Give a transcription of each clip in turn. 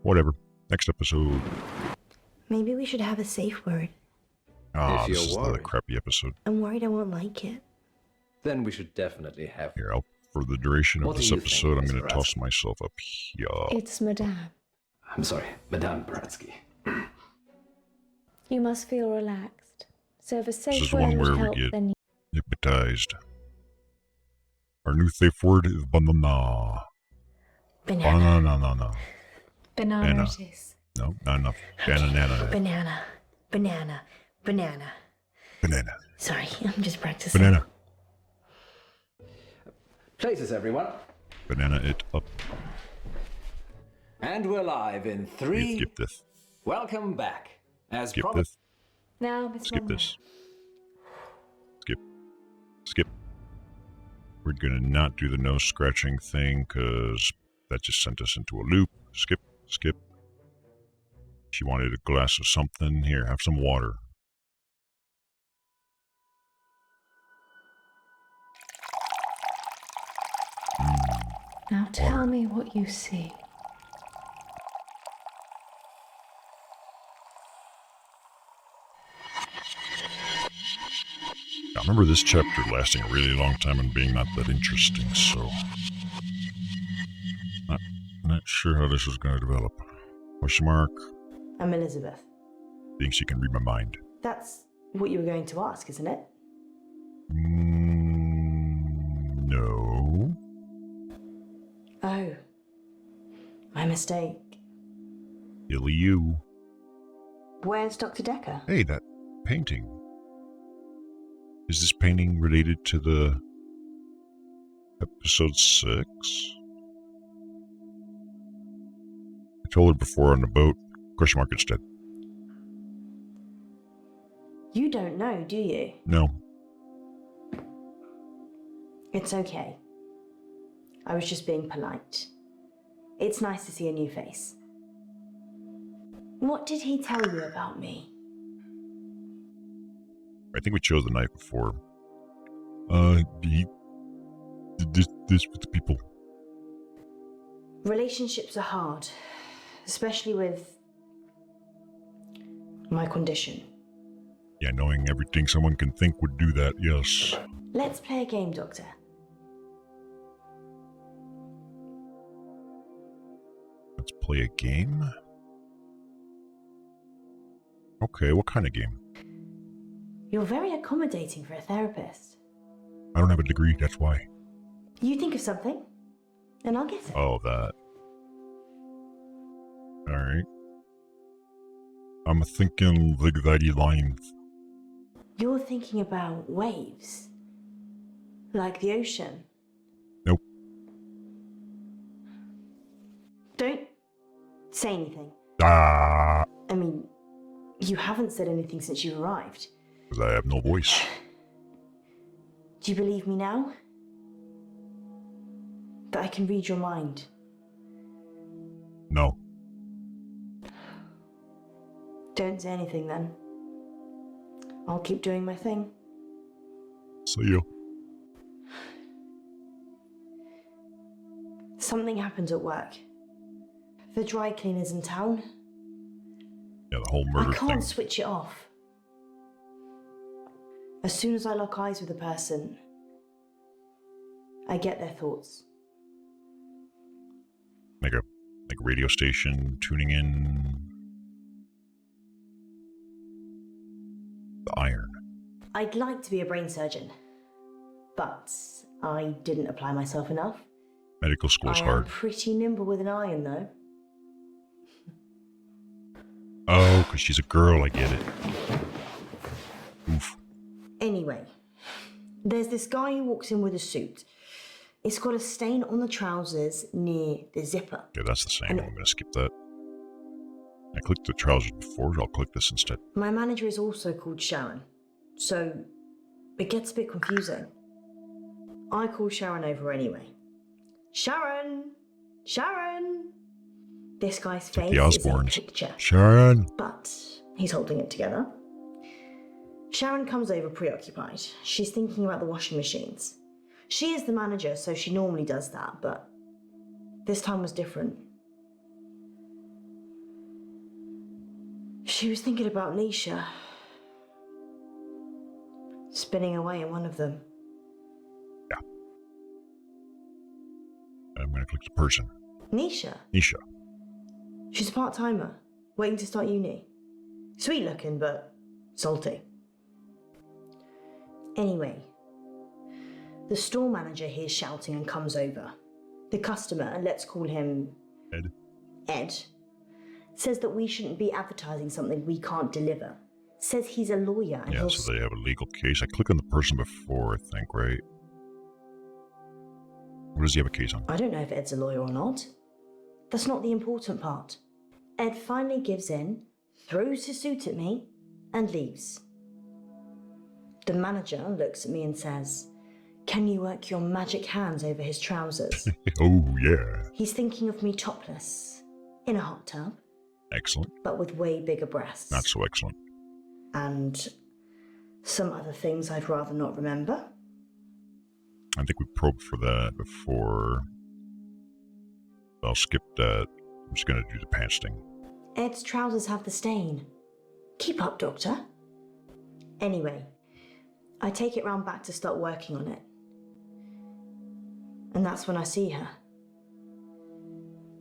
Whatever. Next episode. Maybe we should have a safe word. Ah, If this you're is another worried. crappy episode. I'm worried I won't like it. Then we should definitely have... Here, for the duration of What do this you episode, think, I'm Miss going to toss Baratsky? myself up here. It's Madame. I'm sorry, Madame Baratsky. You must feel relaxed. So if a This safe is the word one would where help, we get then hypnotized. Our new safe word is banana. Banana. Banana. banana it is. No, not enough. Banana. Banana. Banana. Banana. Banana. Sorry, I'm just practicing. Banana. Places, everyone. Banana it up. And we're live in 3... Skip this. Welcome back. As Skip promised. this. Now, Miss Skip Munro. this. Skip. We're gonna not do the nose scratching thing because that just sent us into a loop. Skip. She wanted a glass of something. Here, have some water. Now tell me what you see. I remember this chapter lasting a really long time and being not that interesting, so... Not sure how this is going to develop. Question mark. I'm Elizabeth. Thinks she can read my mind. That's what you were going to ask, isn't it? No. Oh. My mistake. Illy you. Where's Dr. Decker? Hey, that painting. Is this painting related to the... episode 6? I told her before on the boat. Question mark instead. You don't know, do you? No. It's okay. I was just being polite. It's nice to see a new face. What did he tell you about me? I think we chose the night before. He did this with the people. Relationships are hard, especially with my condition. Yeah, knowing everything someone can think would do that, yes. Let's play a game, Doctor. Let's play a game? Okay, what kind of game? You're very accommodating for a therapist. I don't have a degree, that's why. You think of something, and I'll guess it. Oh, that. Alright. I'm thinking zigzaggy lines. You're thinking about waves. Like the ocean. Nope. Don't say anything. Ah! I mean, you haven't said anything since you arrived. Because I have no voice. Do you believe me now? That I can read your mind? No. Don't say anything then. I'll keep doing my thing. See you. Something happened at work. The dry cleaner's in town. Yeah, the whole murder I can't thing. switch it off. As soon as I lock eyes with a person, I get their thoughts. Like a radio station tuning in. The iron. I'd like to be a brain surgeon, but I didn't apply myself enough. Medical school's I hard. am pretty nimble with an iron, though. Oh, because she's a girl, I get it. Oof. Anyway, there's this guy who walks in with a suit. It's got a stain on the trousers near the zipper. Yeah, that's the same. I'm And- going to skip that. I clicked the trousers before, I'll click this instead. My manager is also called Sharon, so it gets a bit confusing. I call Sharon over anyway. Sharon! Sharon! This guy's like face the is a Osbournes. picture, Sharon! but he's holding it together. Sharon comes over preoccupied. She's thinking about the washing machines. She is the manager, so she normally does that, but this time was different. She was thinking about Nisha. Spinning away in one of them. Yeah. I'm going to click the person. Nisha? Nisha. She's a part-timer, waiting to start uni. Sweet looking, but salty. Anyway, the store manager hears shouting and comes over. The customer, let's call him Ed, says that we shouldn't be advertising something we can't deliver. Says he's a lawyer and Yeah, so they have a legal case. I click on the person before, I think, right? What does he have a case on? I don't know if Ed's a lawyer or not. That's not the important part. Ed finally gives in, throws his suit at me, and leaves. The manager looks at me and says, "Can you work your magic hands over his trousers?" Oh, yeah. He's thinking of me topless, in a hot tub, Excellent. but with way bigger breasts. Not so excellent. And some other things I'd rather not remember. I think we probed for that before. I'll skip that. I'm just going to do the pants thing. Ed's trousers have the stain. Keep up, Doctor. Anyway, I take it round back to start working on it. And that's when I see her.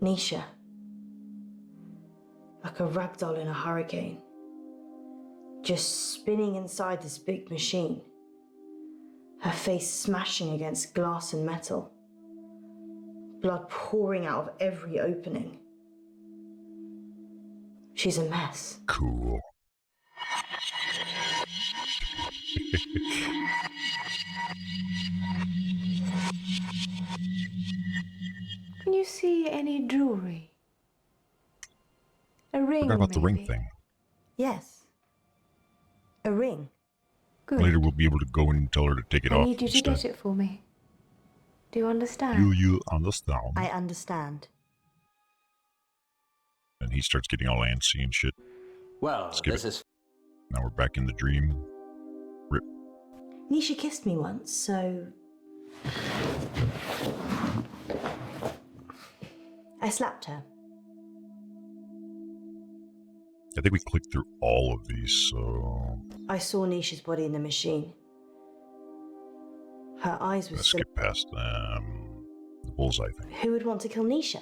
Nisha. Like a rag doll in a hurricane. Just spinning inside this big machine. Her face smashing against glass and metal. Blood pouring out of every opening. She's a mess. Cool. Can you see any jewelry? A ring, Forgot about the ring maybe? thing. Yes. A ring. Good. Later we'll be able to go and tell her to take it I off need you to instead. get it for me. Do you understand? You understand. I understand. And he starts getting all antsy and shit. Well, Skip this it. is Now we're back in the dream. Rip. Nisha kissed me once, so... I slapped her. I think we clicked through all of these, so... I saw Nisha's body in the machine. Her eyes were Let's still... skip past the bullseye thing. Who would want to kill Nisha?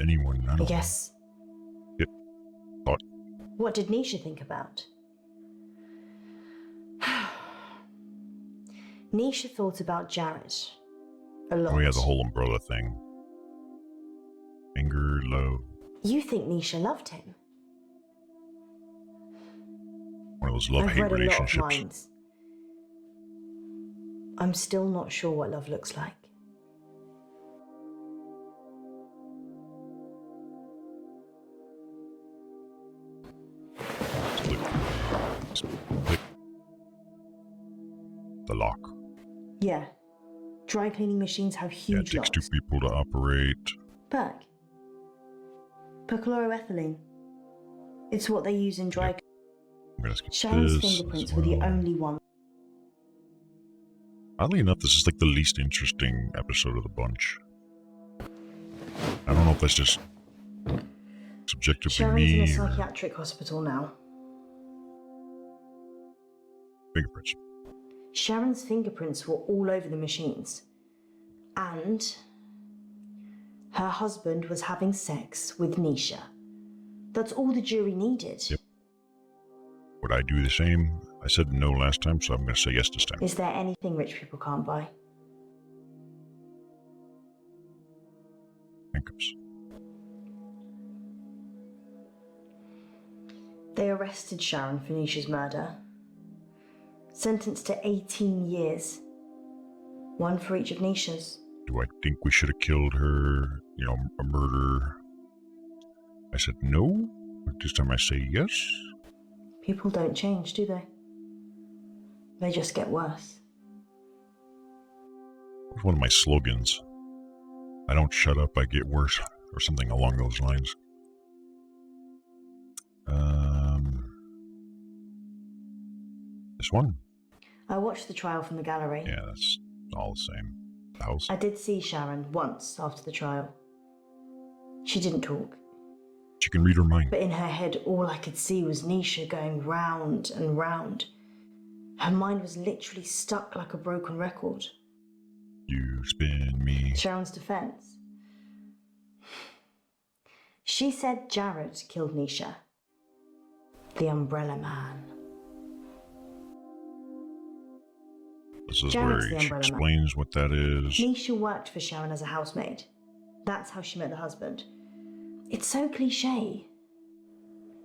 Anyone, I I don't guess... Yep. Thought. What did Nisha think about? Nisha thought about Jared. A lot. Oh yeah, the whole umbrella thing. Anger, love. You think Nisha loved him? One of those I've love-hate read a lot of relationships. minds. I'm still not sure what love looks like. Click the lock. Yeah. Dry cleaning machines have Yeah, it huge takes two locks. people to operate. Berg. Perchloroethylene. It's what they use in dry. Yep. I'm gonna skip Sharon's this fingerprints as were the well. only one. Oddly enough, this is like the least interesting episode of the bunch. I don't know if that's just subjectively Sharon's in a me or psychiatric hospital now. fingerprints. Sharon's fingerprints were all over the machines. And her husband was having sex with Nisha. That's all the jury needed. Yep. Would I do the same? I said no last time, so I'm going to say yes this time. Is there anything rich people can't buy? Handcuffs. They arrested Sharon for Nisha's murder. Sentenced to 18 years. One for each of Nisha's. Do I think we should have killed her? You know, a murder. I said no. But this time I say yes. People don't change, do they? They just get worse. It's one of my slogans. I don't shut up, I get worse. Or something along those lines. This one? I watched the trial from the gallery. Yeah, that's all the same. The house. I did see Sharon once after the trial. She didn't talk. She can read her mind. But in her head, all I could see was Nisha going round and round. Her mind was literally stuck like a broken record. You spin me. Sharon's defense. She said Jared killed Nisha. The Umbrella Man. This is Jared's where the she Umbrella Man. explains what that is. Nisha worked for Sharon as a housemaid. That's how she met the husband. It's so cliche.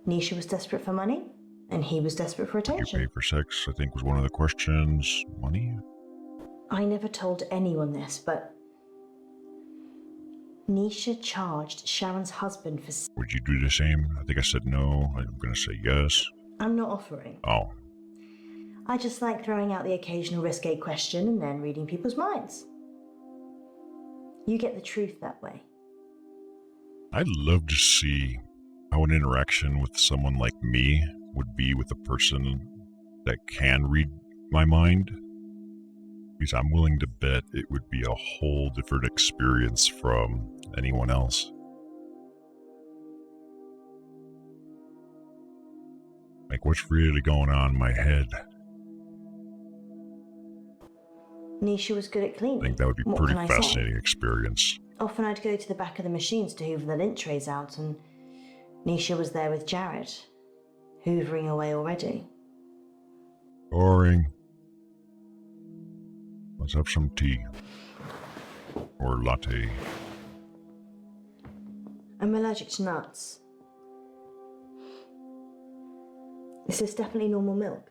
Nisha was desperate for money, and he was desperate for You attention. pay for sex, I think was one of the questions. Money? I never told anyone this, but Nisha charged Sharon's husband for... Would you do the same? I think I said no. I'm going to say yes. I'm not offering. Oh. I just like throwing out the occasional risque question and then reading people's minds. You get the truth that way. I'd love to see how an interaction with someone like me would be with a person that can read my mind. Because I'm willing to bet it would be a whole different experience from anyone else. Like, what's really going on in my head? Nisha was good at cleaning. I think that would be a What pretty can I say? fascinating experience. Often I'd go to the back of the machines to hoover the lint trays out, and Nisha was there with Jared, hoovering away already. Boring. Let's have some tea. Or latte. I'm allergic to nuts. Is this definitely normal milk?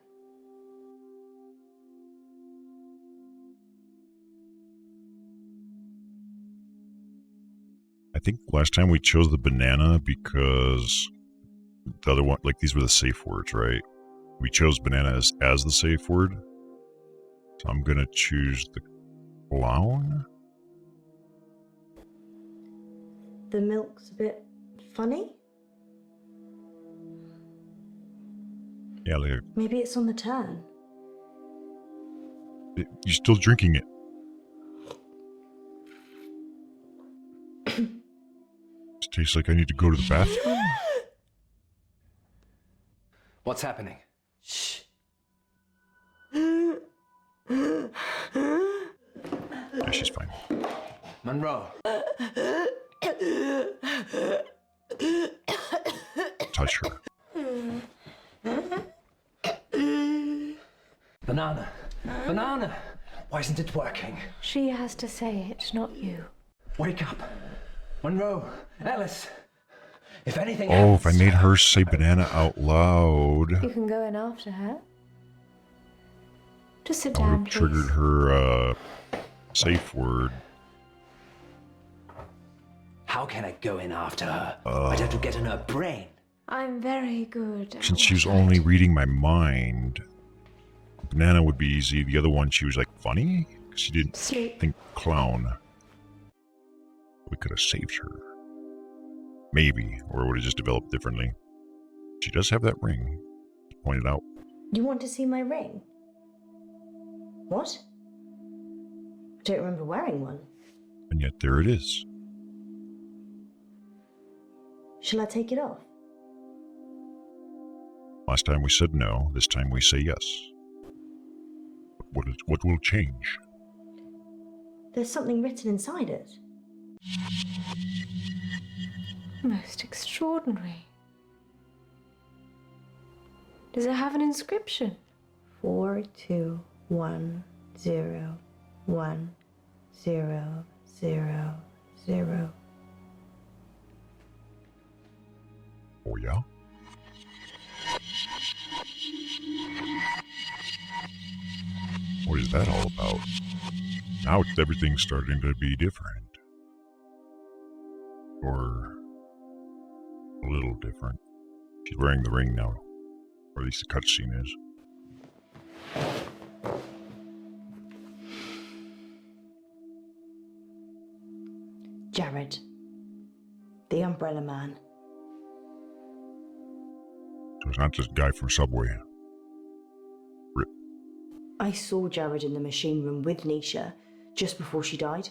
I think last time we chose the banana because the other one, like these were the safe words, right? We chose banana as the safe word. So I'm going to choose the clown. The milk's a bit funny? Yeah, like, Maybe it's on the turn. you're still drinking it. It tastes like I need to go to the bathroom. What's happening? Shh. Yeah, she's fine. Munro. Touch her. Banana. Banana. Why isn't it working? She has to say it, not you. Wake up. Munro. Ellis. If anything Oh, if I happens made to her say banana out loud, You can go in after her. Just sit I would down, have triggered please. her safe word. How can I go in after her? I'd have to get in her brain. I'm very good at Since she was what I only do. reading my mind, banana would be easy. The other one, she was like, funny? She didn't Sleep. think clown. We could have saved her. Maybe, or it would have just developed differently. She does have that ring. Pointed out. You want to see my ring? What? I don't remember wearing one. And yet there it is. Shall I take it off? Last time we said no, this time we say yes. What will change? There's something written inside it. Most extraordinary. Does it have an inscription? 42101000. Oh yeah? What is that all about? Now everything's starting to be different. Or a little different. She's wearing the ring now. Or at least the cutscene is. Jared. The Umbrella Man. So it's not this guy from Subway. Rip. I saw Jared in the machine room with Nisha just before she died.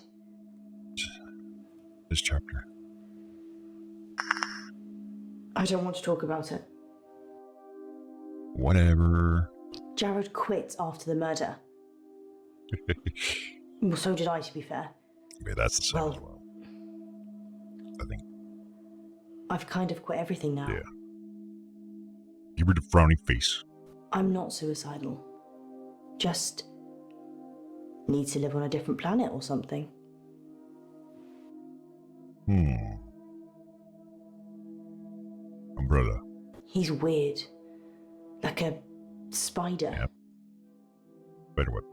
This chapter. I don't want to talk about it. Whatever. Jared quit after the murder. Well, so did I, to be fair. Okay, that's the same as well. I think. I've kind of quit everything now. Yeah. Give her the frowning face. I'm not suicidal. Just need to live on a different planet or something. Umbrella. He's weird. Like a spider. Yep. Better what?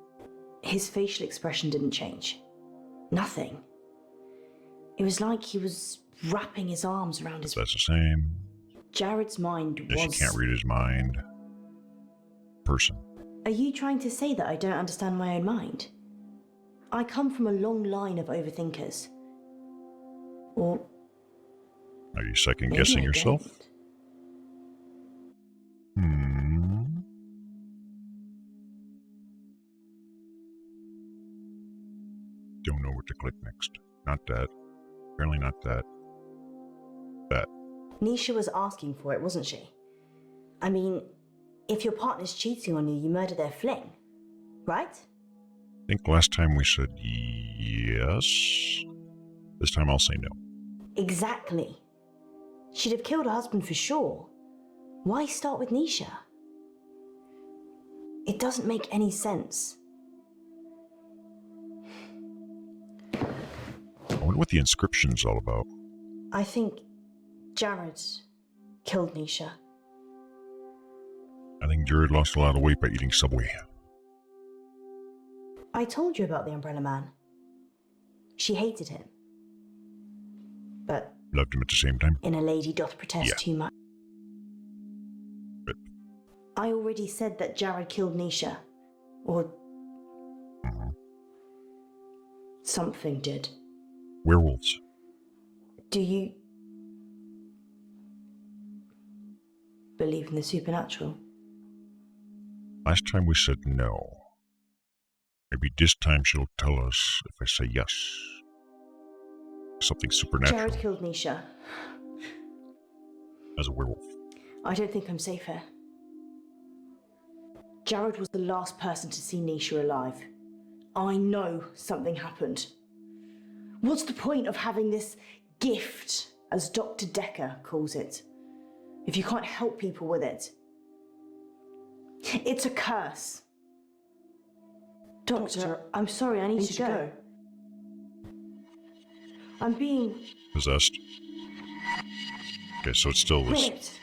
His facial expression didn't change. Nothing. It was like he was wrapping his arms around his... That's the same. Jared's mind was... She can't read his mind. Person. Are you trying to say that I don't understand my own mind? I come from a long line of overthinkers. Or... Are you second maybe guessing I yourself? don't. Don't know where to click next. Not that. Apparently not that. That. Nisha was asking for it, wasn't she? I mean, if your partner's cheating on you, you murder their fling, right? I think last time we said yes. This time I'll say no. Exactly. She'd have killed her husband for sure. Why start with Nisha? It doesn't make any sense. I wonder what the inscription's all about. I think Jared killed Nisha. I think Jared lost a lot of weight by eating Subway. I told you about the Umbrella Man. She hated him. But Loved him at the same time. in a lady doth protest Yeah. too much. But, I already said that Jared killed Nisha. Or something did. werewolves. Do you believe in the supernatural? Last time we said no. Maybe this time she'll tell us if I say yes. Something supernatural Jared killed Nisha. as a werewolf. I don't think I'm safe here. Jared was the last person to see Nisha alive. I know something happened. What's the point of having this gift, as Dr. Decker calls it, if you can't help people with it? It's a curse. Doctor, I'm sorry, I need to go. I'm being Possessed. Okay, so it's still this. whipped.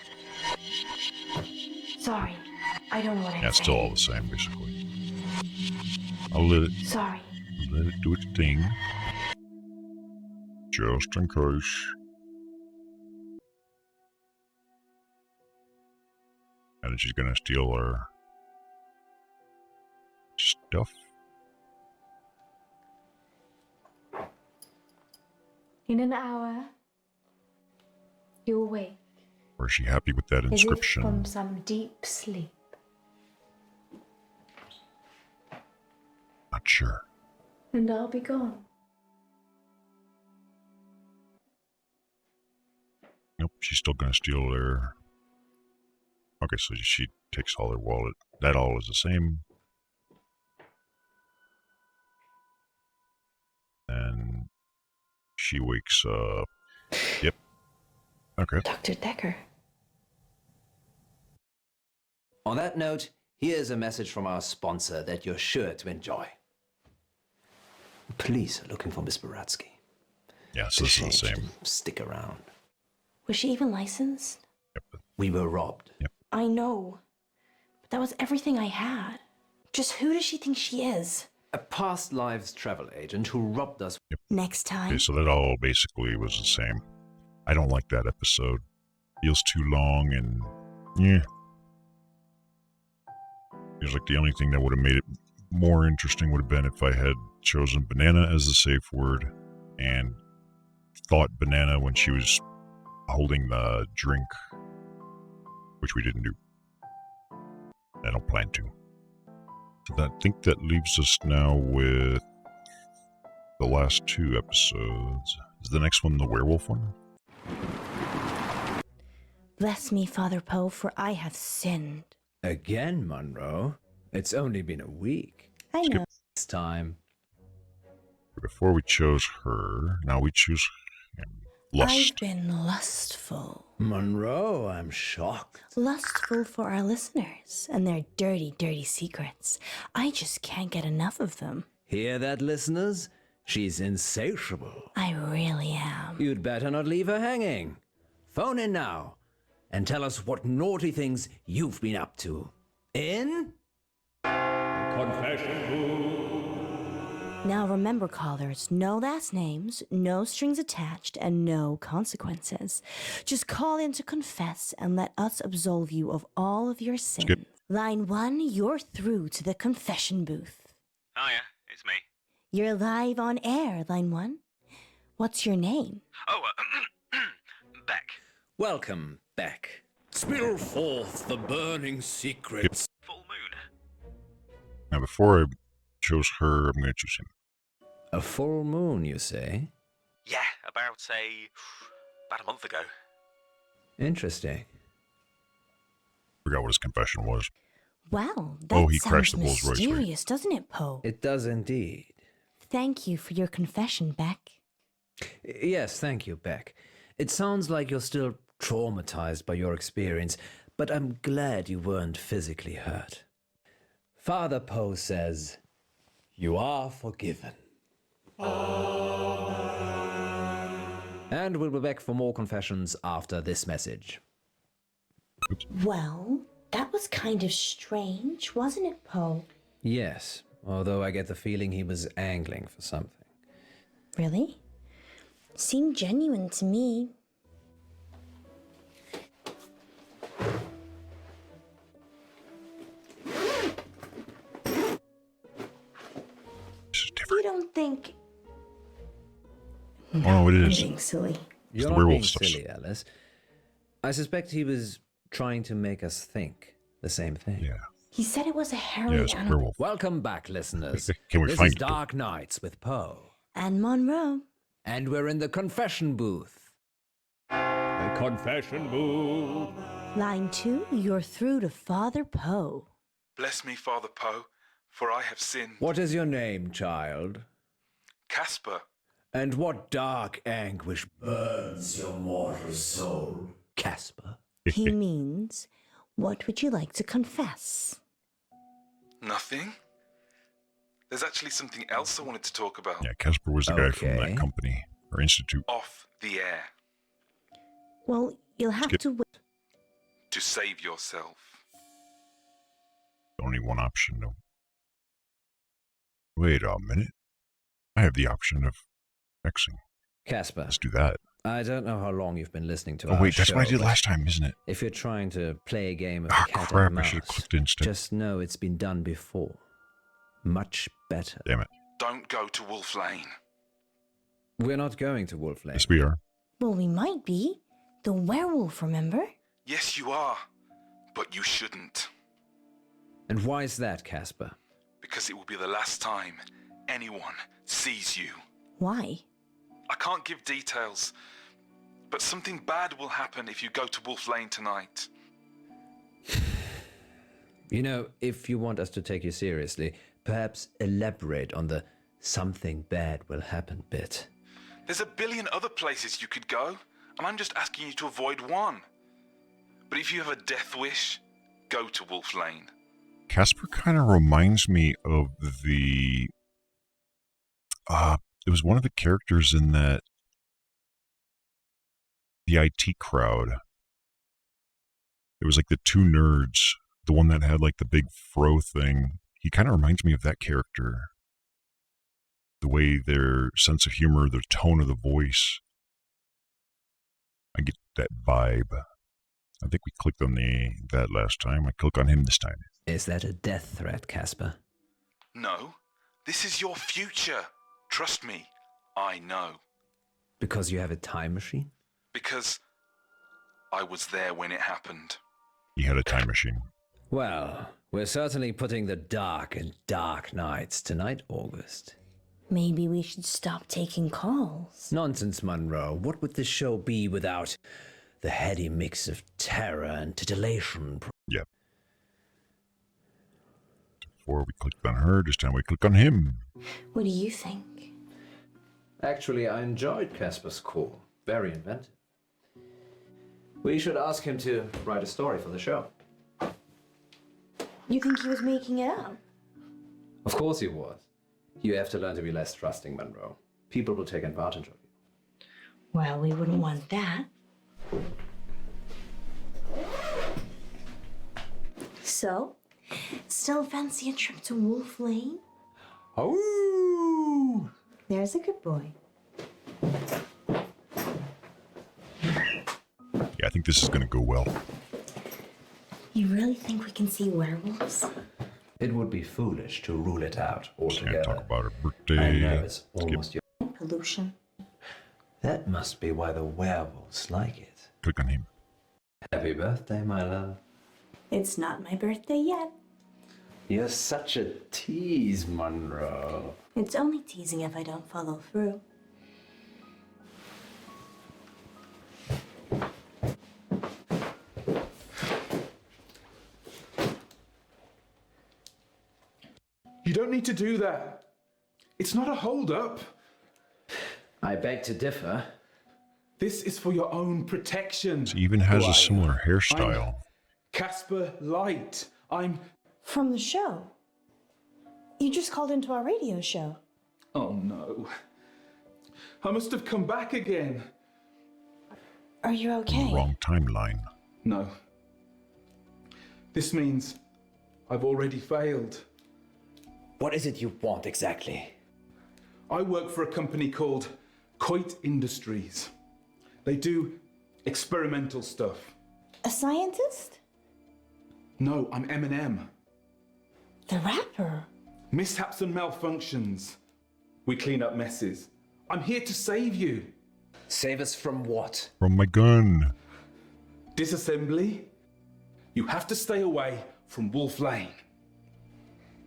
Sorry, I don't know what I'm Yeah, it's saying. still all the same, basically. I'll let it Sorry. do its thing. Just in case. And then she's gonna steal our stuff. In an hour, you'll wake Or is she happy with that as if inscription? from some deep sleep. Not sure. And I'll be gone. Nope, she's still gonna steal their... Okay, so she takes all their wallet. That all is the same. And she wakes up. Yep. Okay. Dr. Decker. On that note, here's a message from our sponsor that you're sure to enjoy. Police are looking for Miss Baratsky. Yeah, so this is the Shame she same. didn't stick around. Was she even licensed? Yep. We were robbed. I know. But that was everything I had. Just who does she think she is? A past lives travel agent who robbed us. Next time. Okay, so that all basically was the same. I don't like that episode. Feels too long and... yeah. Feels like the only thing that would have made it more interesting would have been if I had chosen banana as the safe word and thought banana when she was holding the drink, which we didn't do. I don't plan to. So I think that leaves us now with the last two episodes. Is the next one the werewolf one? Bless me, Father Poe, for I have sinned. Again, Munro? It's only been a week. I know. It's time. Before we chose her, now we choose him. Lust. I've been lustful. Munro, I'm shocked. Lustful for our listeners and their dirty, dirty secrets. I just can't get enough of them. Hear that, listeners? She's insatiable. I really am. You'd better not leave her hanging. Phone in now and tell us what naughty things you've been up to. In? Confession booth. Now remember, callers, no last names, no strings attached, and no consequences. Just call in to confess and let us absolve you of all of your sins. Skip. Line 1, you're through to the confession booth. Hiya, it's me. You're live on air, Line 1. What's your name? Oh, Beck. Welcome, Beck. Spill forth the burning secrets. Full moon. Now, before I chose her, I'm going to choose him. A full moon, you say? Yeah, about a month ago. Interesting. Forgot what his confession was. Well, that Oh, he sounds crashed the Rolls Royce, right? mysterious, doesn't it, Poe? It does indeed. Thank you for your confession, Beck. Yes, thank you, Beck. It sounds like you're still traumatized by your experience, but I'm glad you weren't physically hurt. Father Poe says, you are forgiven. And we'll be back for more confessions after this message. Well, that was kind of strange, wasn't it, Poe? Yes, although I get the feeling he was angling for something. Really? Seemed genuine to me. This is You different. don't think... Oh, it I'm is. being silly. You're the not being werewolf stuff. silly, Alice. I suspect he was trying to make us think the same thing. Yeah. He said it was a hairy Yeah, it's a animal. werewolf. Welcome back, listeners. Can we This find is it? Dark Nights with Poe. And Monroe. And we're in the confession booth. The confession booth. Line 2, you're through to Father Poe. Bless me, Father Poe, for I have sinned. What is your name, child? Casper, And what dark anguish burns your mortal soul, Casper? He means, what would you like to confess? nothing? There's actually something else I wanted to talk about. Yeah, Casper was the guy from Okay. that company, or institute. Off the air. Well, you'll have Skip. to wait. To save yourself. Only one option, though. Wait a minute. I have the option of Xing. Casper, Let's do that. I don't know how long you've been listening to Oh, our wait, that's show, what I did but last time, isn't it? If you're trying to play a game of Ah, cat crap, and I should have mouse, clicked instant. just know it's been done before. Much better. Damn it. Don't go to Wolf Lane. We're not going to Wolf Lane. Yes, we are. Well, we might be. The werewolf, remember? Yes, you are. But you shouldn't. And why is that, Casper? Because it will be the last time anyone sees you. Why? I can't give details. But something bad will happen if you go to Wolf Lane tonight. You know, if you want us to take you seriously, perhaps elaborate on the something bad will happen bit. There's a billion other places you could go, and I'm just asking you to avoid one. But if you have a death wish, go to Wolf Lane. Casper kind of reminds me of the... it was one of the characters in that... The IT crowd. It was like the two nerds. The one that had like the big fro thing. He kind of reminds me of that character. The way their sense of humor, their tone of the voice. I get that vibe. I think we clicked on that last time. I click on him this time. Is that a death threat, Casper? No, this is your future. Trust me, I know. Because you have a time machine? Because I was there when it happened. He had a time machine. Well, we're certainly putting the dark in dark nights tonight, August. Maybe we should stop taking calls. Nonsense, Munro. What would this show be without the heady mix of terror and titillation. Yep. Before we clicked on her, this time we click on him. What do you think? Actually, I enjoyed Casper's call. Very inventive. We should ask him to write a story for the show. You think he was making it up? Of course he was. You have to learn to be less trusting, Munro. People will take advantage of you. Well, we wouldn't want that. So, still fancy a trip to Wolf Lane? Oh! There's a good boy. Yeah, I think this is going to go well. You really think we can see werewolves? It would be foolish to rule it out Can't altogether. talk about her I birthday. know it's almost your... Pollution. That must be why the werewolves like it. Click on him. Happy birthday, my love. It's not my birthday yet. You're such a tease, Munro. It's only teasing if I don't follow through. You don't need to do that. It's not a hold-up. I beg to differ. This is for your own protection. He even has Why? a similar hairstyle. Casper Light. I'm... From the show. You just called into our radio show. Oh no. I must have come back again. Are you okay? Wrong timeline. No. This means I've already failed. What is it you want exactly? I work for a company called Coit Industries. They do experimental stuff. A scientist? No, I'm Eminem. The rapper? Mishaps and malfunctions. We clean up messes. I'm here to save you. Save us from what? From my gun. Disassembly? You have to stay away from Wolf Lane.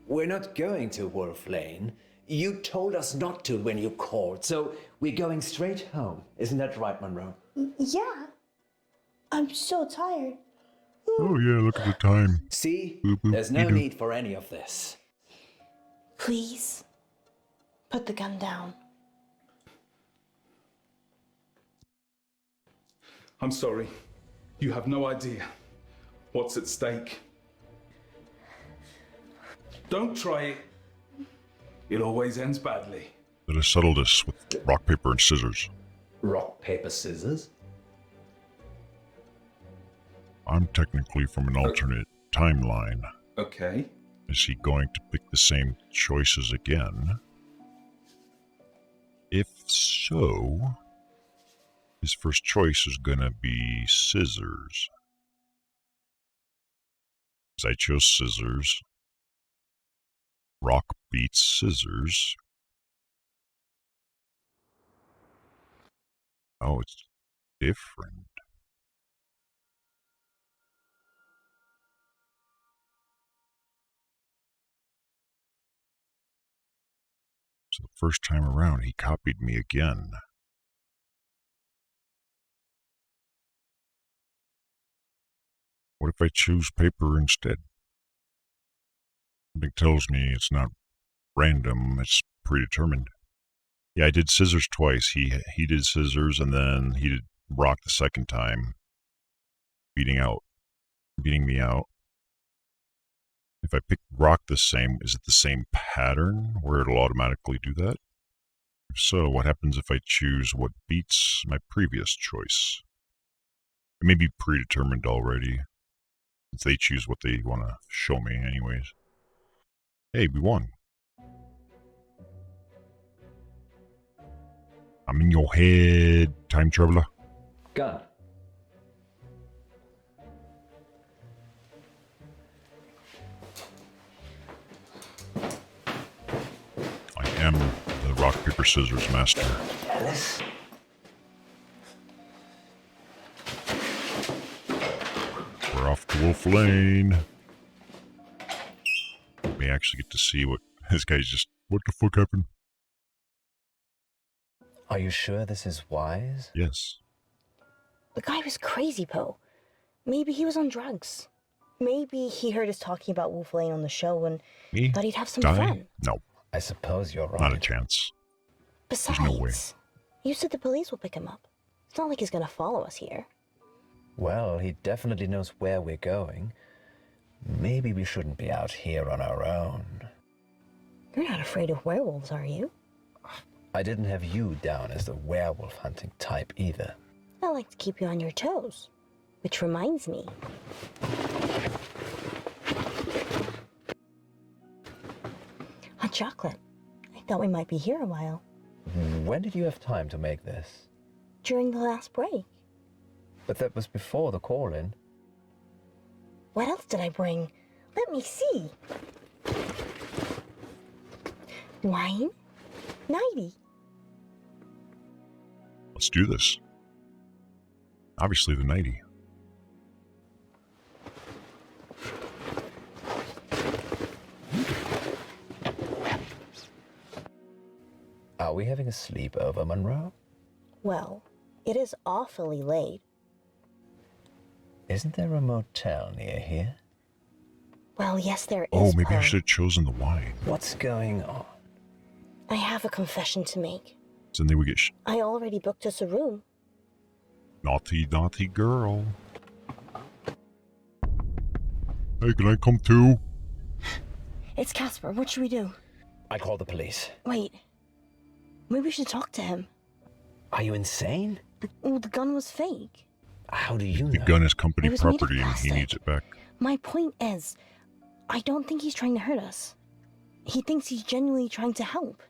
We're not going to Wolf Lane. You told us not to when you called, so we're going straight home. Isn't that right, Munro? Yeah. I'm so tired. Oh yeah, look at the time. See? Boop, boop, There's no dee-doo. need for any of this. Please, put the gun down. I'm sorry. You have no idea what's at stake. Don't try it. It always ends badly. Let us settle this with rock, paper, and scissors. Rock, paper, scissors? I'm technically from an alternate timeline. Okay. Is he going to pick the same choices again? If so, his first choice is gonna be scissors. As I chose scissors. Rock beats scissors. Oh, it's different. So the first time around, he copied me again. What if I choose paper instead? Something tells me it's not random, it's predetermined. Yeah, I did scissors twice. He did scissors, and then he did rock the second time, beating me out. If I pick rock the same, is it the same pattern where it'll automatically do that? If so, what happens if I choose what beats my previous choice? It may be predetermined already, since they choose what they want to show me anyways. Hey, we won. I'm in your head, time traveler. Gun. I am the rock, paper, scissors master. Alice? We're off to Wolf Lane. We actually get to see what this guy's just... What the fuck happened? Are you sure this is wise? Yes. The guy was crazy, Poe. Maybe he was on drugs. Maybe he heard us talking about Wolf Lane on the show and Me? thought he'd have some Die? fun. No, I suppose you're right. not a chance. Besides, no way. you said the police will pick him up. It's not like he's gonna follow us here. Well, he definitely knows where we're going. Maybe we shouldn't be out here on our own. You're not afraid of werewolves, are you? I didn't have you down as the werewolf hunting type either. I like to keep you on your toes. Which reminds me. Hot chocolate. I thought we might be here a while. When did you have time to make this? During the last break. But that was before the call-in. What else did I bring? Let me see. Wine? 90. Let's do this. Obviously the 90. Are we having a sleepover, Munro? Well, it is awfully late. Isn't there a motel near here? Well, yes, there is. Oh, maybe I Poe. should have chosen the wine. What's going on? I have a confession to make. So then we get I already booked us a room. naughty, naughty girl. Hey, can I come too? It's Casper. What should we do? I call the police. Wait. Maybe we should talk to him. Are you insane? The gun was fake. How do you The know? gun is company It was made of property and he plastic. needs it back. My point is, I don't think he's trying to hurt us. He thinks he's genuinely trying to help.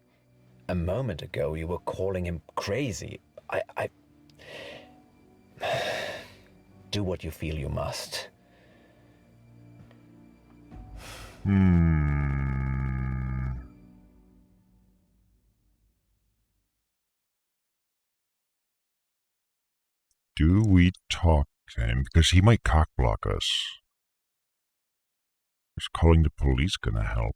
A moment ago, you were calling him crazy. I... Do what you feel you must. Do we talk to him? Because he might cockblock us. Is calling the police gonna help?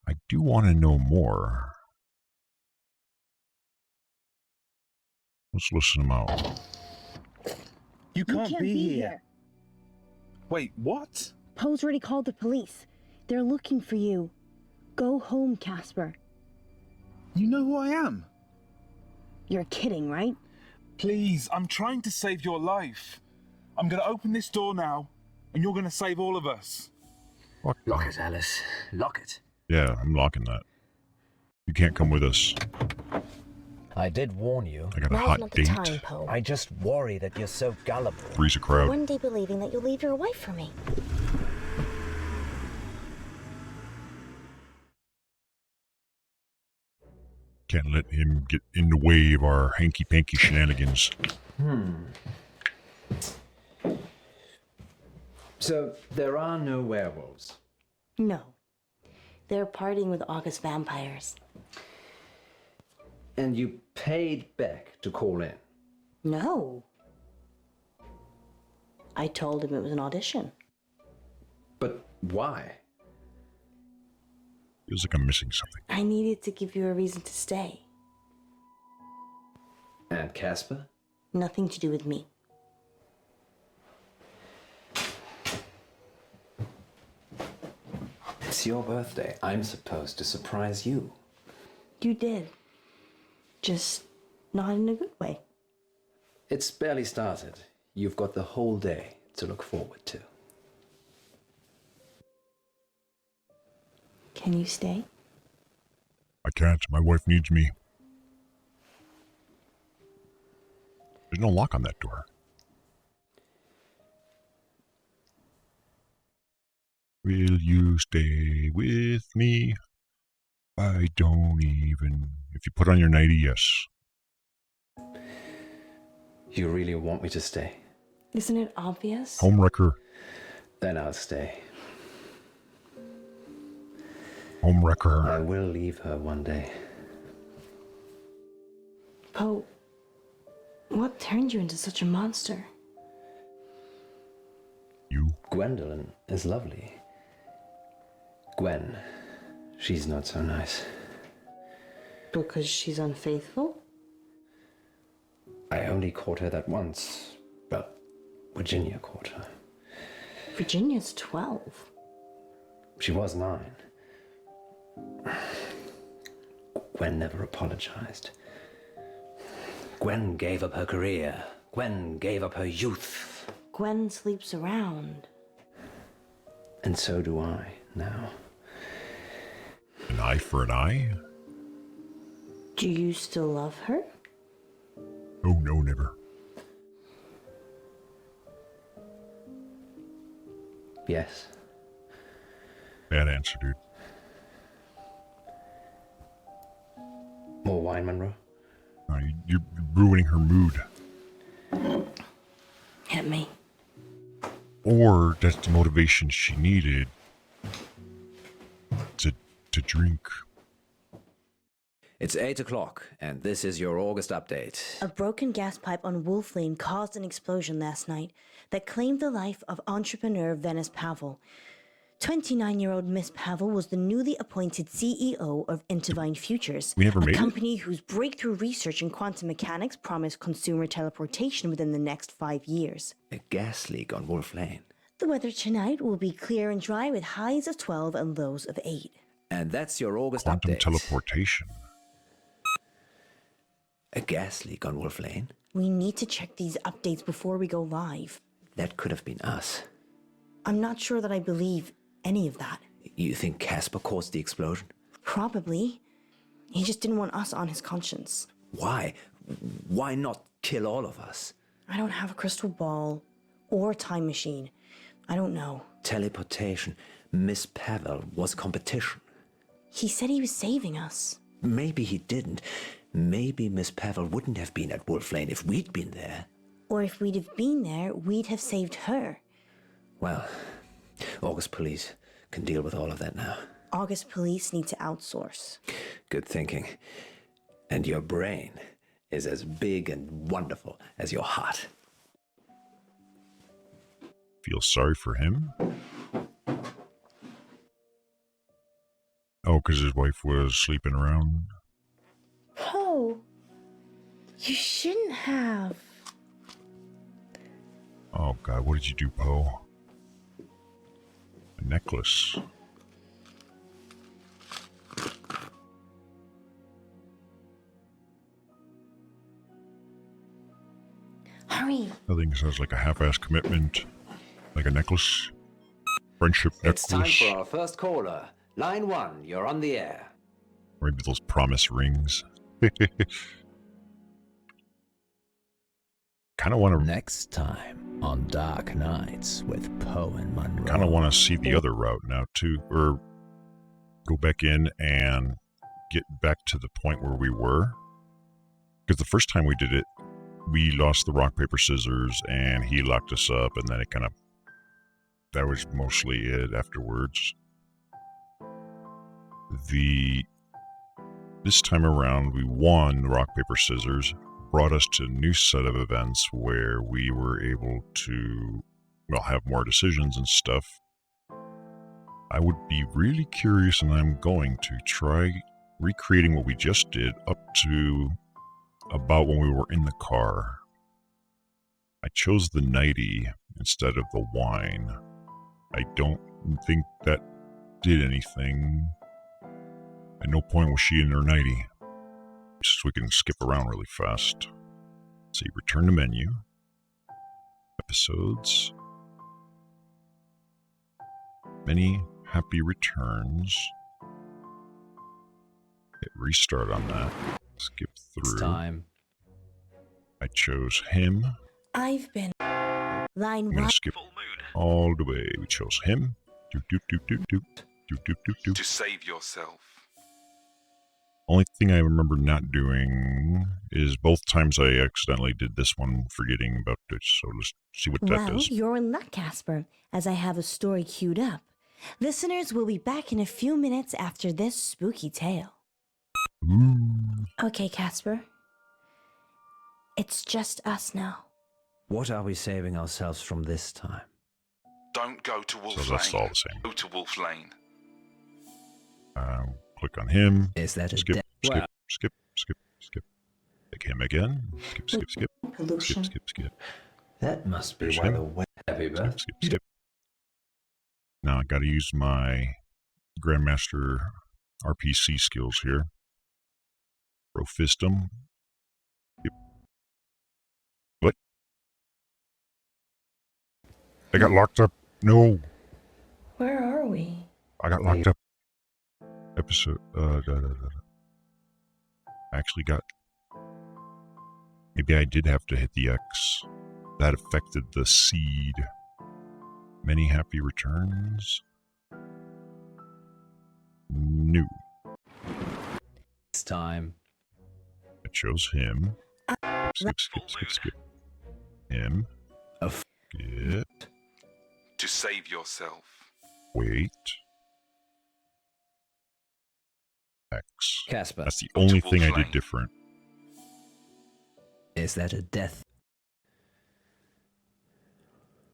I do want to know more. Let's listen him out. You can't be here. Wait, what? Poe's already called the police. They're looking for you. Go home, Casper. You know who I am? You're kidding, right? Please, I'm trying to save your life. I'm going to open this door now, and you're going to save all of us. Fuck Lock that. it, Alice. Lock it. Yeah, I'm locking that. You can't come with us. I did warn you. I got a Now's hot not the date. time, Poe. I just worry that you're so gullible. Freeze a crowd. One day believing that you'll leave your wife for me. Can't let him get in the way of our hanky-panky shenanigans. So, there are no werewolves. No. They're partying with August vampires. And you paid Beck to call in. No. I told him it was an audition. But why? Feels like I'm missing something. I needed to give you a reason to stay. And Casper? Nothing to do with me. It's your birthday. I'm supposed to surprise you. You did. Just not in a good way. It's barely started. You've got the whole day to look forward to. Can you stay? I can't. My wife needs me. There's no lock on that door. Will you stay with me? I don't even... If you put on your 90, yes. You really want me to stay? Isn't it obvious? Homewrecker. Then I'll stay. Homewrecker. I will leave her one day. Poe, what turned you into such a monster? You. Gwendolyn is lovely. Gwen She's not so nice. Because she's unfaithful? I only caught her that once. Well, Virginia caught her. Virginia's 12. She was 9. Gwen never apologized. Gwen gave up her career. Gwen gave up her youth. Gwen sleeps around. And so do I now. An eye for an eye? Do you still love her? Oh, no, never. Yes. Bad answer, dude. More wine, Munro? You're ruining her mood. Hit me. Or that's the motivation she needed to drink. It's 8 o'clock, and this is your August update. A broken gas pipe on Wolf Lane caused an explosion last night that claimed the life of entrepreneur Venice Pavel. 29-year-old Miss Pavel was the newly appointed CEO of Intervine Futures, We never a made it? company whose breakthrough research in quantum mechanics promised consumer teleportation within the next 5 years. A gas leak on Wolf Lane. The weather tonight will be clear and dry with highs of 12 and lows of 8. And that's your August Quantum update. teleportation. A gas leak on Wolf Lane? We need to check these updates before we go live. That could have been us. I'm not sure that I believe any of that. You think Casper caused the explosion? Probably. He just didn't want us on his conscience. Why? Why not kill all of us? I don't have a crystal ball or a time machine. I don't know. Teleportation. Miss Pavel was competition. He said he was saving us. Maybe he didn't. Maybe Miss Pavel wouldn't have been at Wolf Lane if we'd been there. Or if we'd have been there, we'd have saved her. Well, August police can deal with all of that now. August police need to outsource. Good thinking. And your brain is as big and wonderful as your heart. Feel sorry for him? Oh, because his wife was sleeping around? Poe, you shouldn't have. Oh, God, what did you do, Poe? A necklace. Hurry. I think it sounds like a half-ass commitment. Like a necklace. Friendship necklace. It's time for our first caller. Line 1, you're on the air. Maybe those promise rings. Kind of want to. Next time on Dark Nights with Poe and Munro. Kind of want to see the other route now too, or go back in and get back to the point where we were. Because the first time we did it, we lost the rock paper scissors, and he locked us up, and then it kind of. That was mostly it afterwards. This time around, we won the rock, paper, scissors, brought us to a new set of events where we were able to, well, have more decisions and stuff. I would be really curious, and I'm going to try recreating what we just did up to about when we were in the car. I chose the nightie instead of the wine. I don't think that did anything. At no point was she in her nightie. Just so we can skip around really fast. Let's see, return to menu. Episodes. Many happy returns. Hit restart on that. Skip through. It's time. I chose him. I've been. Line I'm gonna 1. skip Full moon. all the way. We chose him. Doop doop doop doop doop. Doop doop doop doop. To save yourself. Only thing I remember not doing is both times I accidentally did this one, forgetting about it. So let's see what that Well, does. you're in luck, Casper, as I have a story queued up. Listeners will be back in a few minutes after this spooky tale. Ooh. Okay, Casper. It's just us now. What are we saving ourselves from this time? Don't go to Wolf So that's Lane. all the same. Go to Wolf Lane. Click on him. Is that a Skip, death? skip, Well, skip, skip, skip. Pick him again. Skip, skip, skip. Pollution. Skip, skip, skip. that must be There's why him. the happy Skip, birthday. skip, skip. Now I gotta use my Grandmaster RPC skills here. Throw fist him. Yep. What? I got locked up. No, Where are we? I got locked up. Episode. I actually got. Maybe I did have to hit the X. That affected the seed. Many happy returns. New. It's time. It shows him. Skip, skip, skip, skip. Him. Skip. To save yourself. Wait. X. Casper, That's the only Multiple thing I did flame. different. is that a death?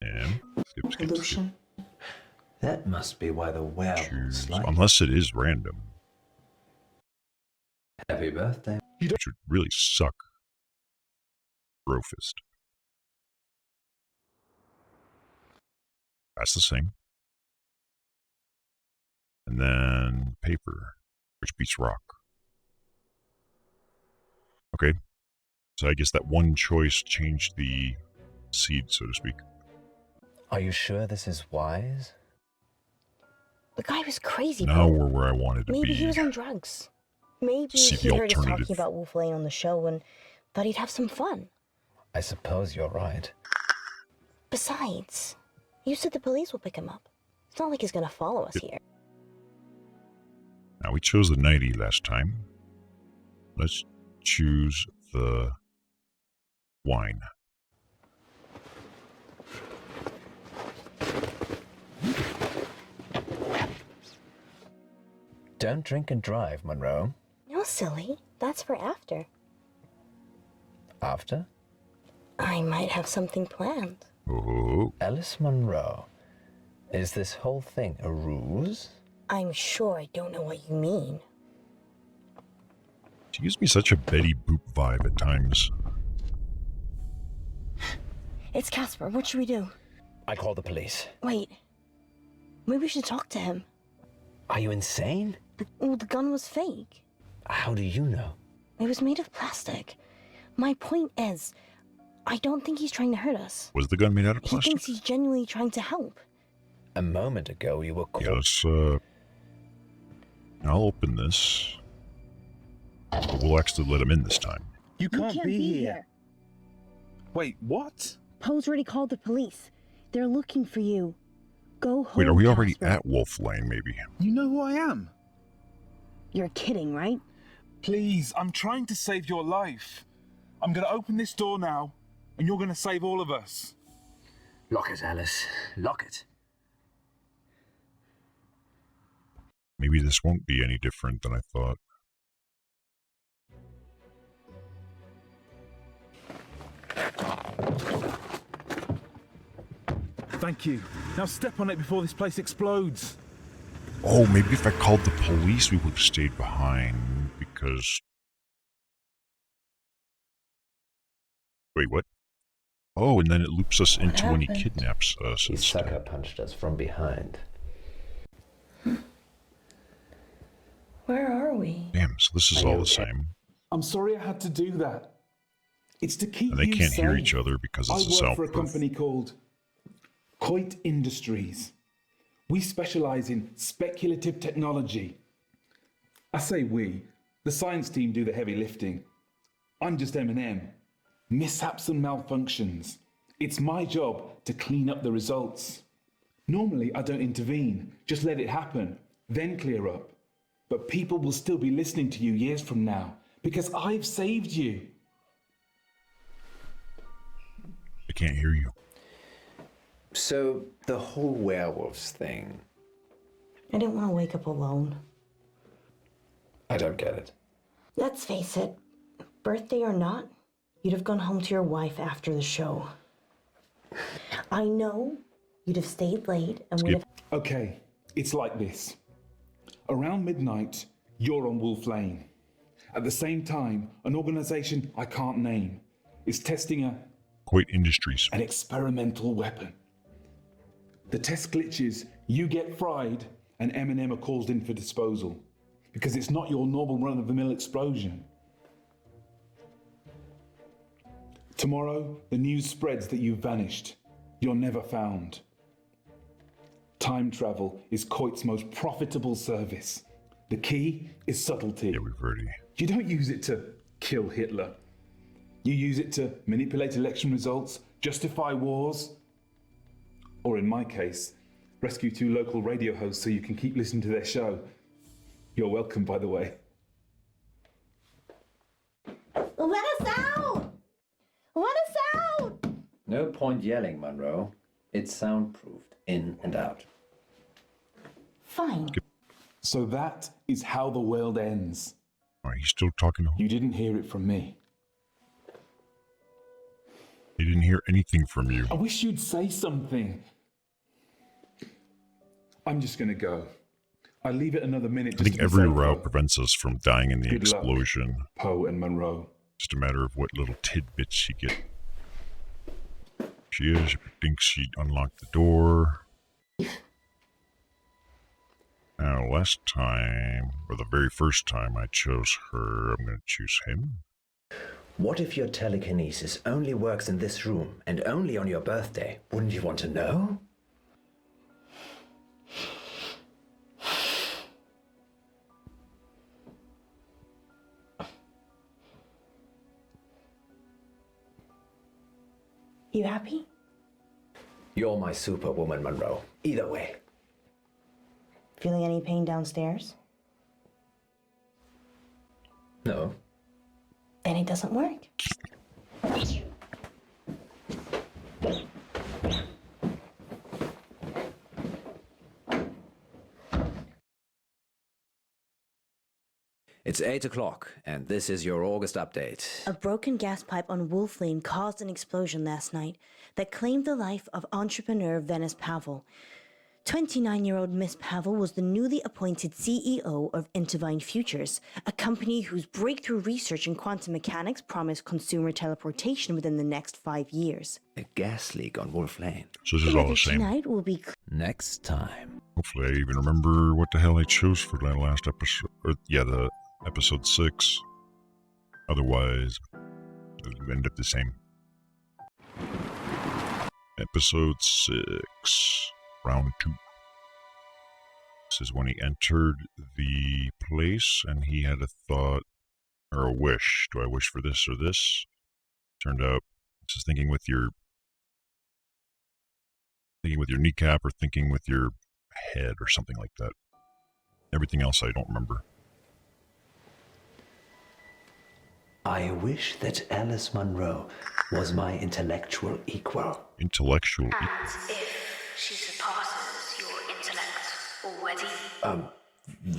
And skip, skip, skip. Pollution. That must be why the Choose. werewolves like Unless it is random, happy birthday. which would really suck. Brofist. That's the same. And then paper, which beats rock. Okay. So I guess that one choice changed the seed, so to speak. Are you sure this is wise? The guy was crazy, Now Poe. we're where I wanted to Maybe be. he was on drugs. Maybe See he the heard us alternative. talking about Wolf Lane on the show and thought he'd have some fun. I suppose you're right. Besides, you said the police will pick him up. It's not like he's gonna follow us here. Now we chose the 90 last time. Let's choose the wine. Don't drink and drive, Munro. No, silly. That's for after. After? I might have something planned. Oh, Alice Munro. Is this whole thing a ruse? I'm sure I don't know what you mean. she gives me such a Betty Boop vibe at times. It's Casper. What should we do? I call the police. Wait. Maybe we should talk to him. Are you insane? Well, the gun was fake. How do you know? It was made of plastic. My point is, I don't think he's trying to hurt us. Was the gun made out of He plastic? thinks he's genuinely trying to help. A moment ago you were Yeah, let's, I'll open this. But we'll actually let him in this time. You can't be here. Wait, what? Poe's already called the police. They're looking for you. Go home. Wait, are we already Casper. at Wolf Lane, maybe? You know who I am. You're kidding, right? Please, I'm trying to save your life. I'm gonna open this door now, and you're gonna save all of us. Lock it, Alice. Lock it. Maybe this won't be any different than I thought. Thank you. Now step on it before this place explodes. Oh, maybe if I called the police, we would have stayed behind, because... Wait, what? Oh, and then it loops us into when he happened? kidnaps us. He instead. sucker punched us from behind. Where are we? Damn, so this is Are all you the okay? same. I'm sorry I had to do that. It's to keep And they you can't hear safe. each other because I it's a work for a soundproof. company called Coit Industries. We specialize in speculative technology. I say we. The science team do the heavy lifting. I'm just M&M. Mishaps and malfunctions. It's my job to clean up the results. Normally, I don't intervene. Just let it happen, then clear up. But people will still be listening to you years from now because I've saved you. I can't hear you. So, the whole werewolves thing, I didn't want to wake up alone. I don't get it. Let's face it, birthday or not, you'd have gone home to your wife after the show. I know you'd have stayed late and would have. Okay, it's like this. Around midnight, you're on Wolf Lane. At the same time, an organisation I can't name is testing Quite Industries. an experimental weapon. The test glitches, you get fried, and M&M are called in for disposal. Because it's not your normal run-of-the-mill explosion. Tomorrow, the news spreads that you've vanished. You're never found. Time travel is Coit's most profitable service. The key is subtlety. Yeah, we've already. You don't use it to kill Hitler. You use it to manipulate election results, justify wars, or in my case, rescue 2 local radio hosts so you can keep listening to their show. You're welcome, by the way. Let us out! Let us out! No point yelling, Munro. It's soundproofed, in and out. Fine. So that is how the world ends. All right, he's still talking to You didn't hear it from me. He didn't hear anything from you. I wish you'd say something. I'm just gonna go. I leave it another minute. I think every route prevents us from dying in the Good luck. explosion. Poe and Munro. Just a matter of what little tidbits you get. She is. She thinks she'd unlocked the door. Now, last time, or the very first time I chose her, I'm going to choose him. What if your telekinesis only works in this room and only on your birthday? Wouldn't you want to know? You happy? You're my superwoman, Munro. Either way. Feeling any pain downstairs? No. Then it doesn't work. It's 8 o'clock, and this is your August update. A broken gas pipe on Wolf Lane caused an explosion last night that claimed the life of entrepreneur Venice Pavel. 29-year-old Miss Pavel was the newly appointed CEO of Intervine Futures, a company whose breakthrough research in quantum mechanics promised consumer teleportation within the next 5 years. A gas leak on Wolf Lane. So this is all the Whether same. tonight will be Next time. Hopefully I even remember what the hell I chose for that last episode. Or, yeah, the episode 6. Otherwise, it'll end up the same. Episode 6. Round 2. This is when he entered the place and he had a thought or a wish. Do I wish for this or this? Turned out this is thinking with your kneecap or thinking with your head or something like that. Everything else I don't remember. I wish that Alice Munro was my intellectual equal. Intellectual. As if she surpasses your intellect already.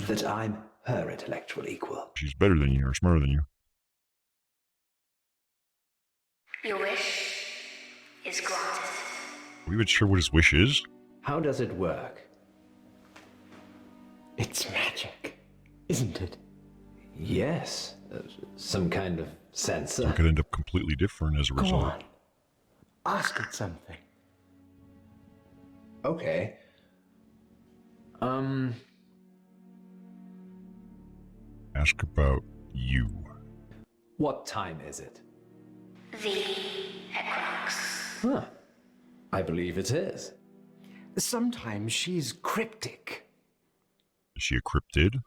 That I'm her intellectual equal. She's better than you or smarter than you. Your wish is granted. Are we even sure what his wish is? How does it work? It's magic, isn't it? Yes, some kind of sensor. It could end up completely different as a Go result. on. Ask it something. Okay. Ask about you. What time is it? The Necroxix. Huh. I believe it is. Sometimes she's cryptic. Is she a cryptid?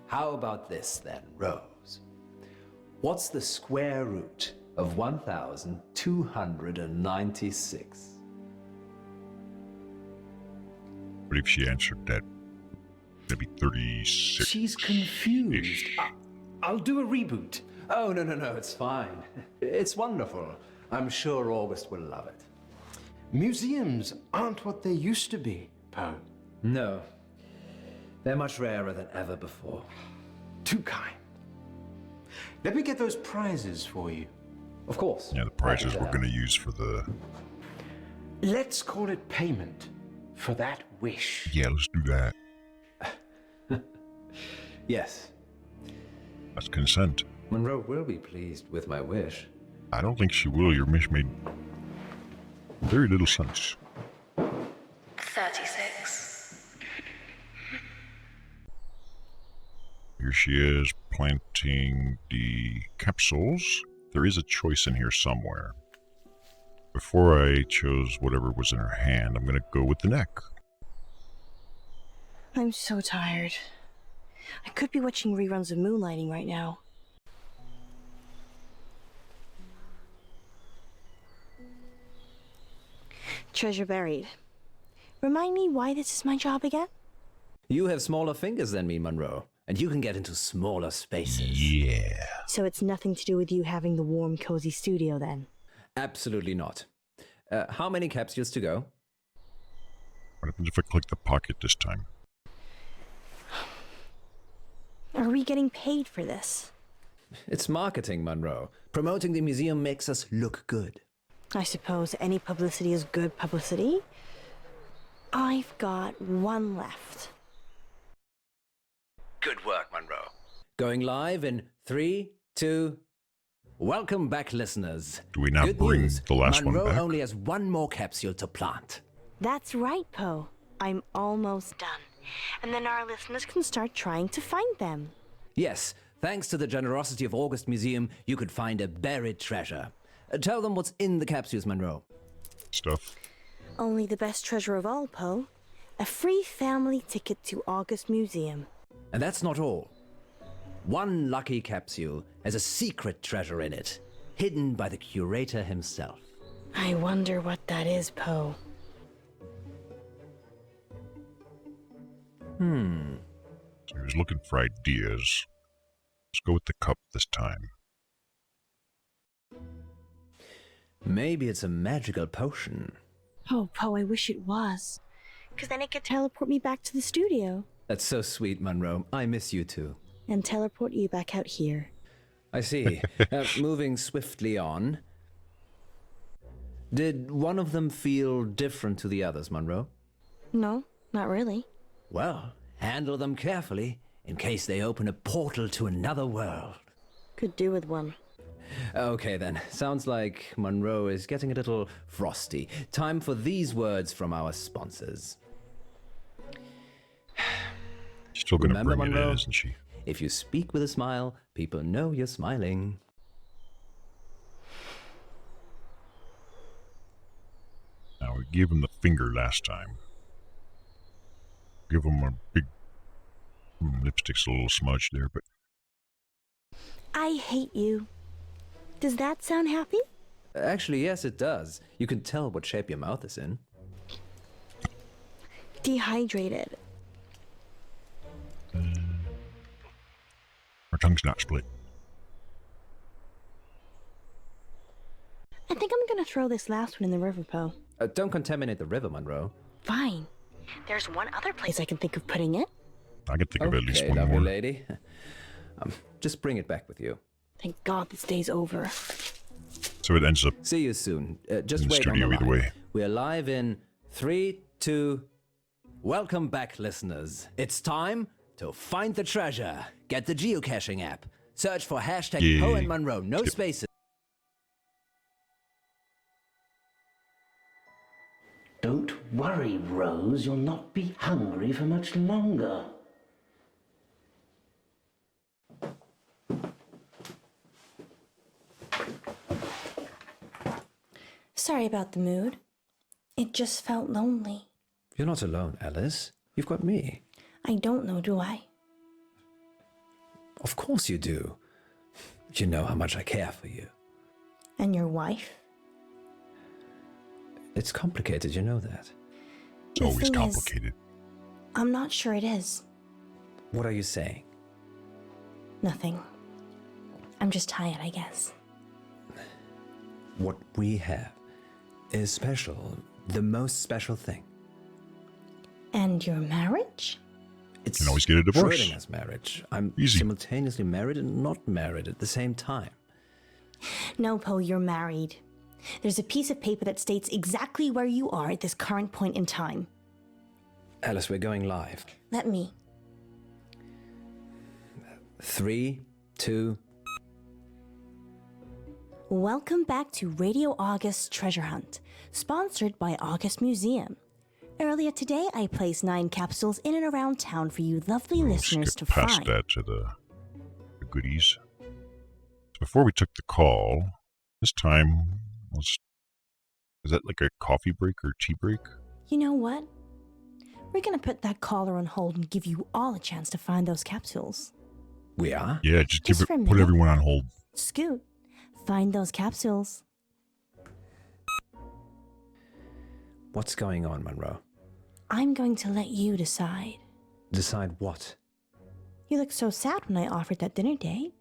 How about this then, Rose? What's the square root of 1,296? What if she answered that? That'd be 36. She's confused. I'll do a reboot. Oh, no, it's fine. It's wonderful. I'm sure August will love it. Museums aren't what they used to be, Poe. No. They're much rarer than ever before. Too kind. Let me get those prizes for you. Of course. Yeah, the prizes we're going to use for the... Let's call it payment. for that wish? Yeah, let's do that. Yes, That's consent. Munro will be pleased with my wish. I don't think she will. Your wish made very little sense. 36. Here she is, planting the capsules. There is a choice in here somewhere. Before I chose whatever was in her hand, I'm going to go with the neck. I'm so tired. I could be watching reruns of Moonlighting right now. Treasure buried. Remind me why this is my job again? You have smaller fingers than me, Munro, and you can get into smaller spaces. Yeah. So it's nothing to do with you having the warm, cozy studio then? Absolutely not. How many capsules to go? What happens if I click the pocket this time? Are we getting paid for this? It's marketing, Munro. Promoting the museum makes us look good. I suppose any publicity is good publicity. I've got one left. Good work, Munro. Going live in 3, 2... Welcome back, listeners. Do we now Good bring news. the last Munro one back? only has one more capsule to plant. That's right, Poe. I'm almost done. And then our listeners can start trying to find them. Yes, thanks to the generosity of August Museum, you could find a buried treasure. Tell them what's in the capsules, Munro. Stuff. Only the best treasure of all, Poe. A free family ticket to August Museum. And that's not all. One lucky capsule has a secret treasure in it, hidden by the curator himself. I wonder what that is, Poe. So he was looking for ideas. Let's go with the cup this time. Maybe it's a magical potion. Oh, Poe, I wish it was. Because then it could teleport me back to the studio. That's so sweet, Munro. I miss you too. And teleport you back out here. I see. Moving swiftly on. Did one of them feel different to the others, Munro? No, not really. Well, handle them carefully in case they open a portal to another world. Could do with one. Okay then, sounds like Munro is getting a little frosty. Time for these words from our sponsors. Still gonna Remember, bring it Munro? in, isn't she? If you speak with a smile, people know you're smiling. Now, we gave him the finger last time. Give him a big... lipstick's a little smudged there, but... I hate you. Does that sound happy? Actually, yes, it does. You can tell what shape your mouth is in. Dehydrated. Our tongue's not split. I think I'm gonna throw this last one in the river, Poe. Don't contaminate the river, Munro. Fine. There's one other place I can think of putting it. I can think of at least Okay, one lovely more. lady. Just bring it back with you. Thank God this day's over. So it ends up See you soon. Just in the wait studio on the either line. way. We're live in 3, 2... Welcome back, listeners. It's time to find the treasure. Get the geocaching app. Search for hashtag Yay. Poe and Munro. No Skip. spaces. Don't worry, Rose. You'll not be hungry for much longer. Sorry about the mood. It just felt lonely. You're not alone, Alice. You've got me. I don't know, do I? Of course you do. You know how much I care for you. And your wife? It's complicated, you know that. It's The always thing is- complicated. I'm not sure it is. What are you saying? Nothing. I'm just tired, I guess. What we have is special. The most special thing. And your marriage? It's can always get a divorce. Schrödinger's marriage. I'm Easy. simultaneously married and not married at the same time. No, Poe, you're married. There's a piece of paper that states exactly where you are at this current point in time. Alice, we're going live. Let me. 3, 2... Welcome back to Radio August Treasure Hunt, sponsored by August Museum. Earlier today, I placed 9 capsules in and around town for you lovely listeners to Skip past find. that to the goodies. So before we took the call, this time was that like a coffee break or tea break? You know what? We're gonna put that caller on hold and give you all a chance to find those capsules. We are? Yeah, just for a put minute. everyone on hold. Scoot, find those capsules. What's going on, Munro? I'm going to let you decide. Decide what? You looked so sad when I offered that dinner date.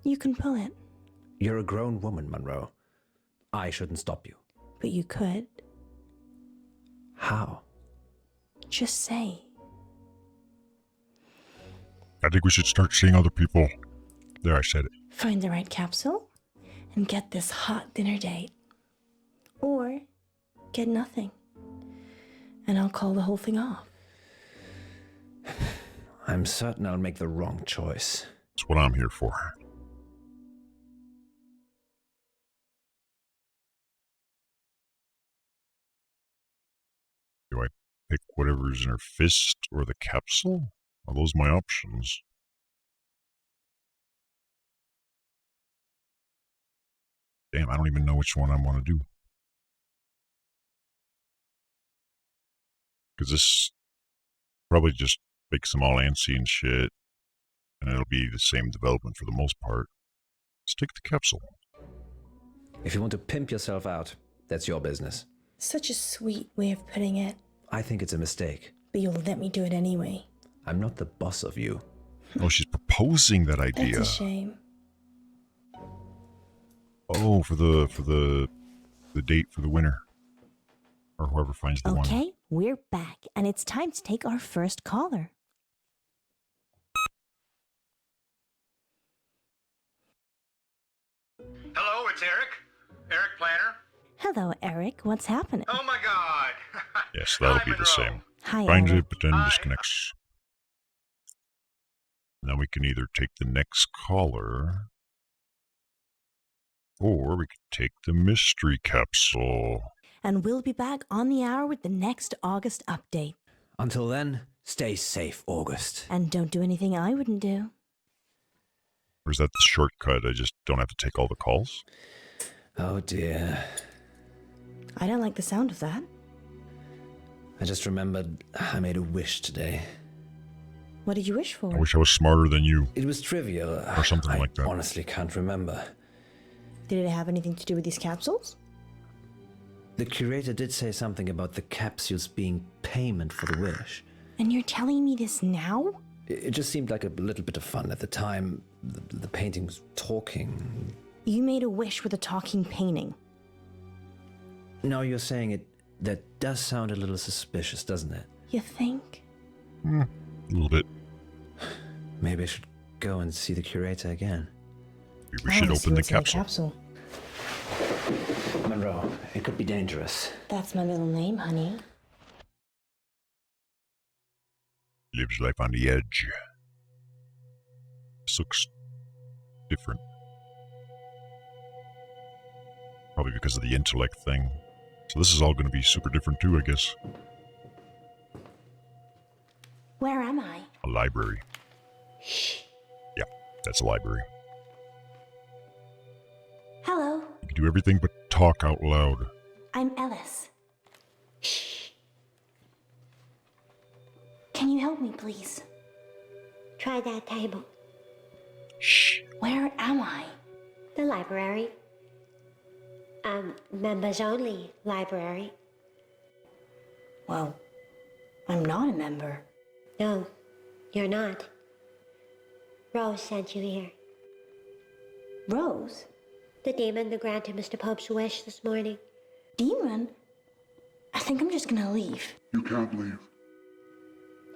You can pull it, You're a grown woman, Munro. I shouldn't stop you. but you could. How? Just say. I think we should start seeing other people. There, I said it. Find the right capsule and get this hot dinner date. Or get nothing. And I'll call the whole thing off. I'm certain I'll make the wrong choice. That's what I'm here for. Do I pick whatever's in her fist or the capsule? Are those my options? Damn, I don't even know which one I want to do. Because this probably just makes them all antsy and shit. And it'll be the same development for the most part. Let's take the capsule. If you want to pimp yourself out, that's your business. Such a sweet way of putting it, I think it's a mistake. but you'll let me do it anyway. I'm not the boss of you. Oh, she's proposing that idea. That's a shame. Oh, for the date for the winner. Or whoever finds the one. Okay, we're back, and it's time to take our first caller. Hello, it's Eric. Eric Planner. Hello, Eric. What's happening? Oh my God. Yes, that'll Hi, be the Monroe. same. Hi, Finds Eric. it, but then Hi. disconnects. Now we can either take the next caller, or we could take the mystery capsule. And we'll be back on the hour with the next August update. Until then, stay safe, August. And don't do anything I wouldn't do. Or is that the shortcut? I just don't have to take all the calls? Oh dear. I don't like the sound of that. I just remembered I made a wish today. What did you wish for? I wish I was smarter than you. It was trivial. Or something I like that. honestly can't remember. Did it have anything to do with these capsules? The curator did say something about the capsules being payment for the wish. And you're telling me this now? It just seemed like a little bit of fun at the time. The painting was talking. You made a wish with a talking painting. Now you're saying it. That does sound a little suspicious, doesn't it? You think? A little bit. Maybe I should go and see the curator again. Maybe we should open the capsule. Monroe, it could be dangerous. That's my middle name, honey. Lives life on the edge. This looks different. Probably because of the intellect thing. So this is all going to be super different too, I guess. Where am I? A library. Shh. Yeah, that's a library. Hello, You can do everything but talk out loud. I'm Ellis. Shh. Can you help me, please? Try that table. Shh. Where am I? The library. Members only library. Well, I'm not a member. No, you're not. Rose sent you here. Rose? The demon that granted Mr. Pope's wish this morning. Demon? I think I'm just gonna leave. You can't leave.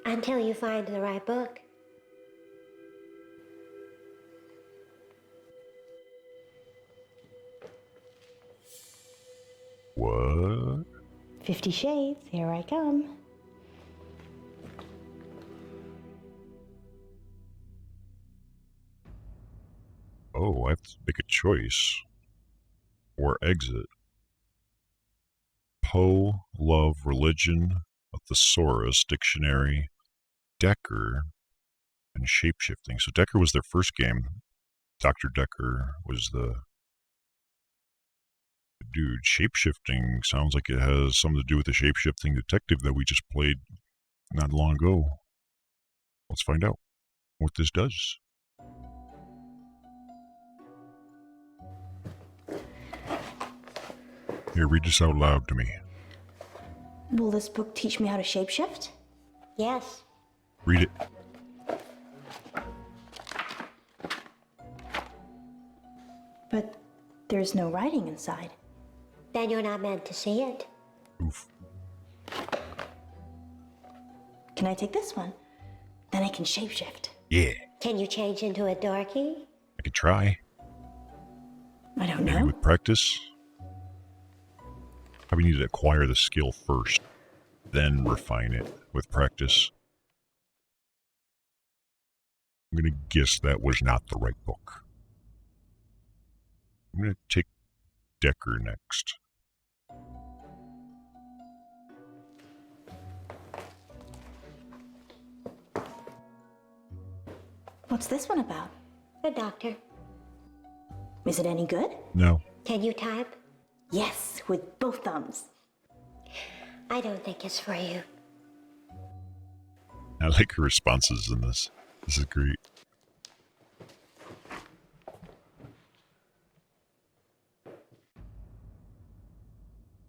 Until you find the right book. What? 50 Shades, here I come. Oh, I have to make a choice. Or exit. Poe, Love, Religion, a Thesaurus, Dictionary, Decker, and Shapeshifting. So Decker was their first game. Dr. Decker was the dude. Shapeshifting sounds like it has something to do with the shapeshifting detective that we just played not long ago. Let's find out what this does. Here, read this out loud to me. Will this book teach me how to shapeshift? Yes. Read it. But there's no writing inside. Then you're not meant to see it. Oof. Can I take this one? Then I can shapeshift. Yeah, Can you change into a darky? I could try. I don't Maybe know. with practice. Probably need to acquire the skill first, then refine it with practice. I'm going to guess that was not the right book. I'm going to take Decker next. What's this one about? A doctor. Is it any good? No. Can you type? Yes, with both thumbs. I don't think it's for you. I like her responses in this. This is great.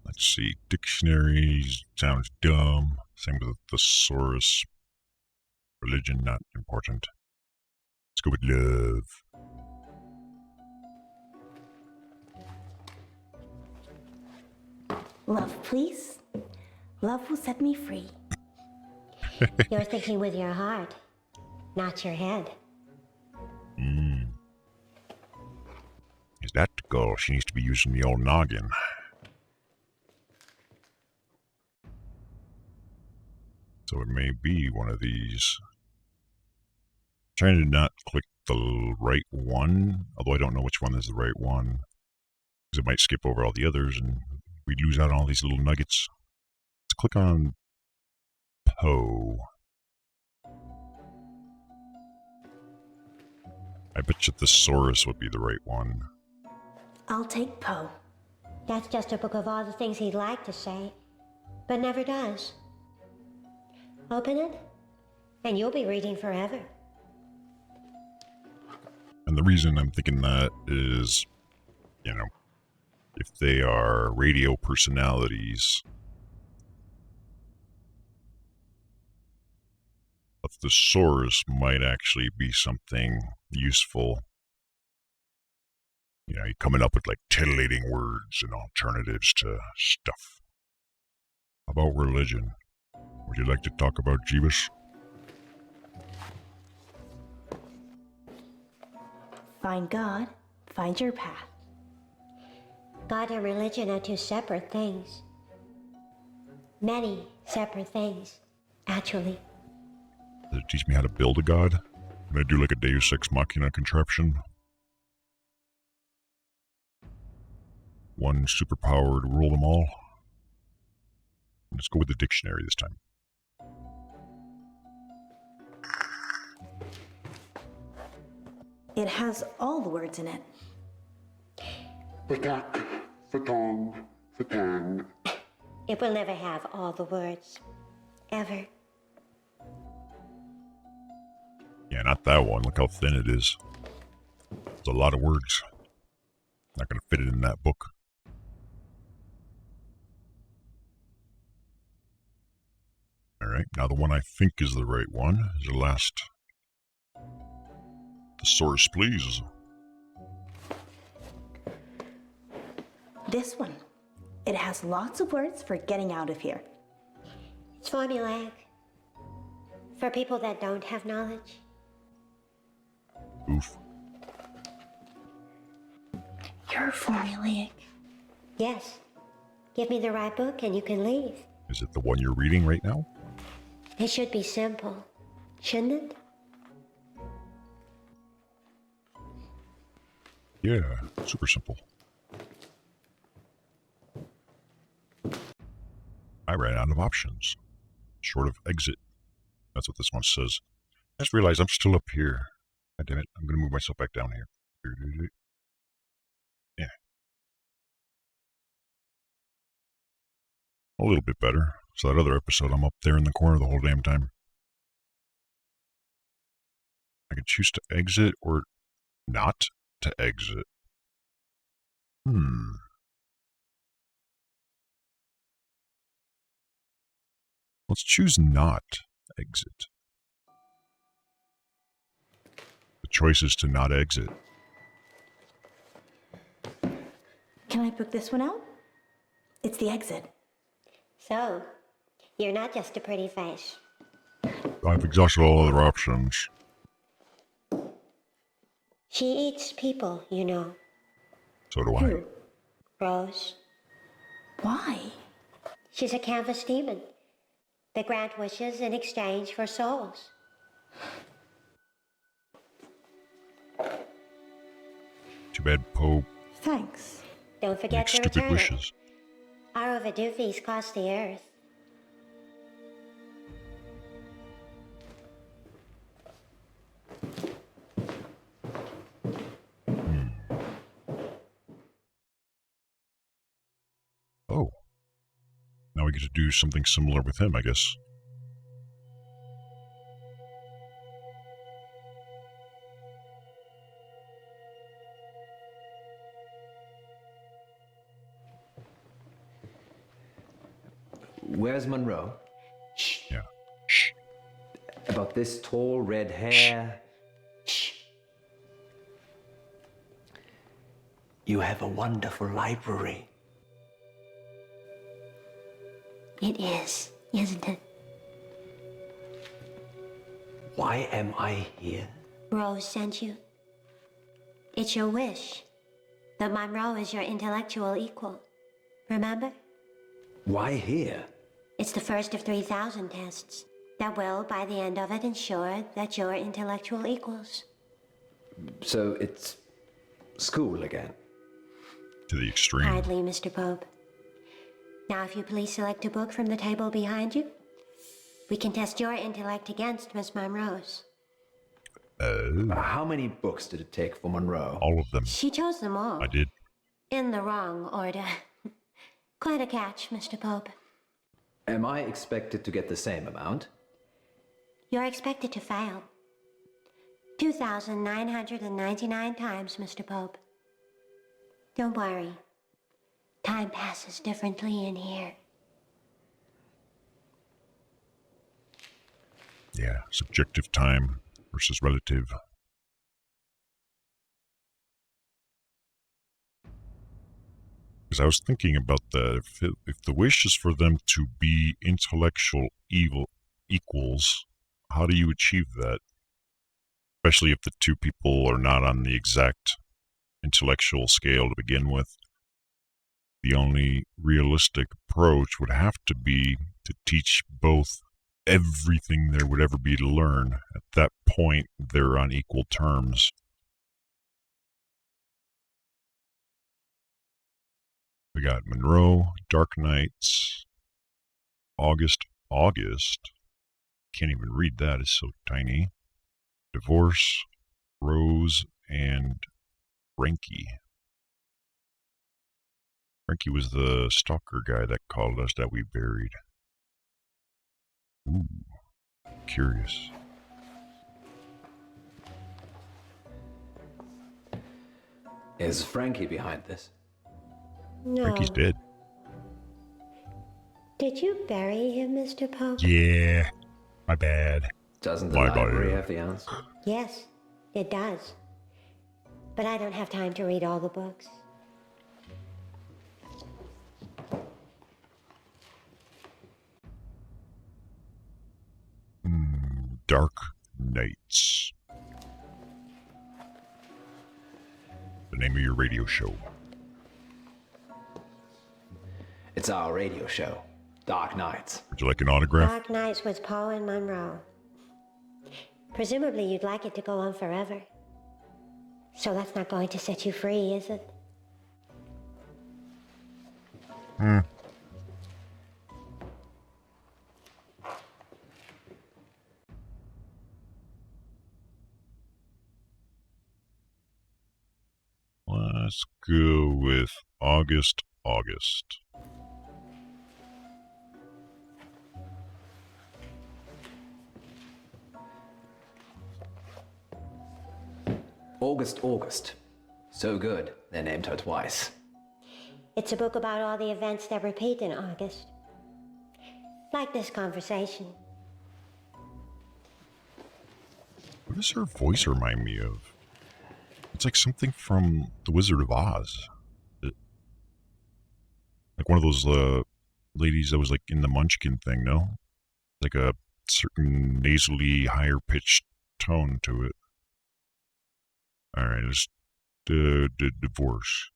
Let's see. Dictionaries sounds dumb. Same with the thesaurus. Religion, not important. Let's go with love. Love, please. Love will set me free. You're thinking with your heart, not your head. Is that the girl? She needs to be using the old noggin. So it may be one of these. Trying to not click the right one, although I don't know which one is the right one. Because it might skip over all the others and we'd lose out on all these little nuggets. Let's click on Poe. I bet you Thesaurus would be the right one. I'll take Poe. That's just a book of all the things he'd like to say, but never does. Open it, and you'll be reading forever. And the reason I'm thinking that is, if they are radio personalities, a thesaurus might actually be something useful. You're coming up with like titillating words and alternatives to stuff. How about religion? Would you like to talk about Jeebus? Find God, find your path. God and religion are two separate things. Many separate things, actually. Does it teach me how to build a god? Can I do like a Deus Ex Machina contraption? One superpower to rule them all? Let's go with the dictionary this time. It has all the words in it. Fatak, fatong, fatang. It will never have all the words. Ever. Yeah, not that one. Look how thin it is. It's a lot of words. Not going to fit it in that book. Alright, now the one I think is the right one is the last. The source, please. This one. It has lots of words for getting out of here. It's formulaic. For people that don't have knowledge. Oof. You're formulaic. Yes. Give me the right book and you can leave. Is it the one you're reading right now? It should be simple, shouldn't it? Yeah, super simple. I ran out of options. Short of exit. That's what this one says. I just realized I'm still up here. God damn it. I'm going to move myself back down here. Yeah. A little bit better. So that other episode, I'm up there in the corner the whole damn time. I can choose to exit or not to exit. Let's choose not exit. The choice is to not exit. Can I book this one out? It's the exit. So, you're not just a pretty face. I've exhausted all other options. She eats people, you know. So do I. Who? Rose. Why? She's a canvas demon. They grant wishes in exchange for souls. Too bad Poe Thanks. Don't forget makes to stupid return wishes. it. Our overdue fees cost the earth. Oh. Now we get to do something similar with him, I guess. Where's Munro? Shh. Yeah. Shh. About this tall red hair. Shh. You have a wonderful library. It is, isn't it? Why am I here? Rose sent you. It's your wish that Munro is your intellectual equal. Remember? Why here? It's the first of 3,000 tests that will, by the end of it, ensure that you're intellectual equals. So it's school again? To the extreme. Hardly, Mr. Pope. Now, if you please select a book from the table behind you, we can test your intellect against Miss Munro's. How many books did it take for Munro? All of them. She chose them all. I did. In the wrong order. Quite a catch, Mr. Pope. Am I expected to get the same amount? You're expected to fail. 2,999 times, Mr. Pope. Don't worry. Time passes differently in here. Yeah, subjective time versus relative. Because I was thinking about that. If the wish is for them to be intellectual equals, how do you achieve that? Especially if the two people are not on the exact intellectual scale to begin with. The only realistic approach would have to be to teach both everything there would ever be to learn. At that point, they're on equal terms. We got Munro, Dark Knights, August. Can't even read that, it's so tiny. Divorce, Rose, and Frankie. Frankie was the stalker guy that called us that we buried. Ooh, curious. Is Frankie behind this? No. Frankie's dead. Did you bury him, Mr. Pope? Yeah, my bad. Doesn't the My library bad. have the answer? Yes, it does. But I don't have time to read all the books. Dark Knights. The name of your radio show. It's our radio show, Dark Nights. Would you like an autograph? Dark Nights with Poe and Munro. Presumably you'd like it to go on forever. So that's not going to set you free, is it? Let's go with August. August. So good, they named her twice. It's a book about all the events that repeat in August. Like this conversation. What does her voice remind me of? It's like something from The Wizard of Oz. Like one of those ladies that was like in the Munchkin thing, no? Like a certain nasally, higher pitched tone to it. Alright, let's divorce.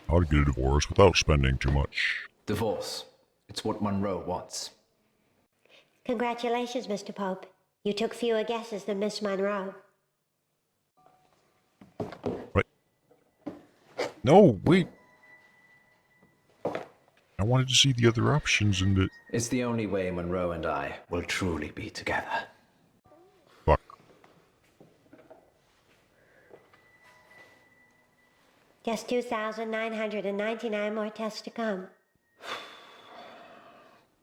How to get a divorce without spending too much. Divorce. It's what Munro wants. Congratulations, Mr. Pope. You took fewer guesses than Miss Monroe. What? No, wait. I wanted to see the other options and it... It's the only way Munro and I will truly be together. Fuck. Just 2,999 more tests to come.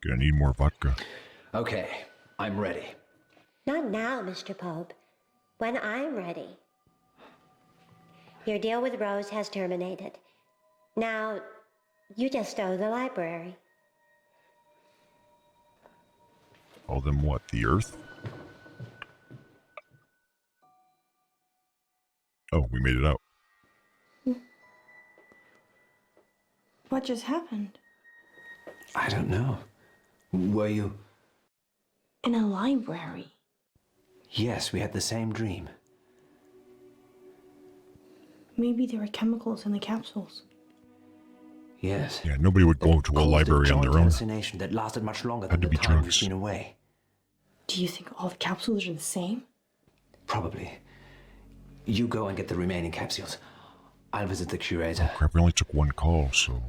Gonna need more vodka. Okay, I'm ready. Not now, Mr. Pope. When I'm ready. Your deal with Rose has terminated. Now, you just owe the library. All them what? The Earth? Oh, we made it out. What just happened? I don't know. Were you? In a library. Yes, we had the same dream. Maybe there were chemicals in the capsules. Yes. Yeah, nobody would go to a library on their own. Hallucination that lasted much longer than Had to the be time we've drugs. been away. Do you think all the capsules are the same? Probably. You go and get the remaining capsules. I'll visit the curator. Oh, crap, we only took one call, so...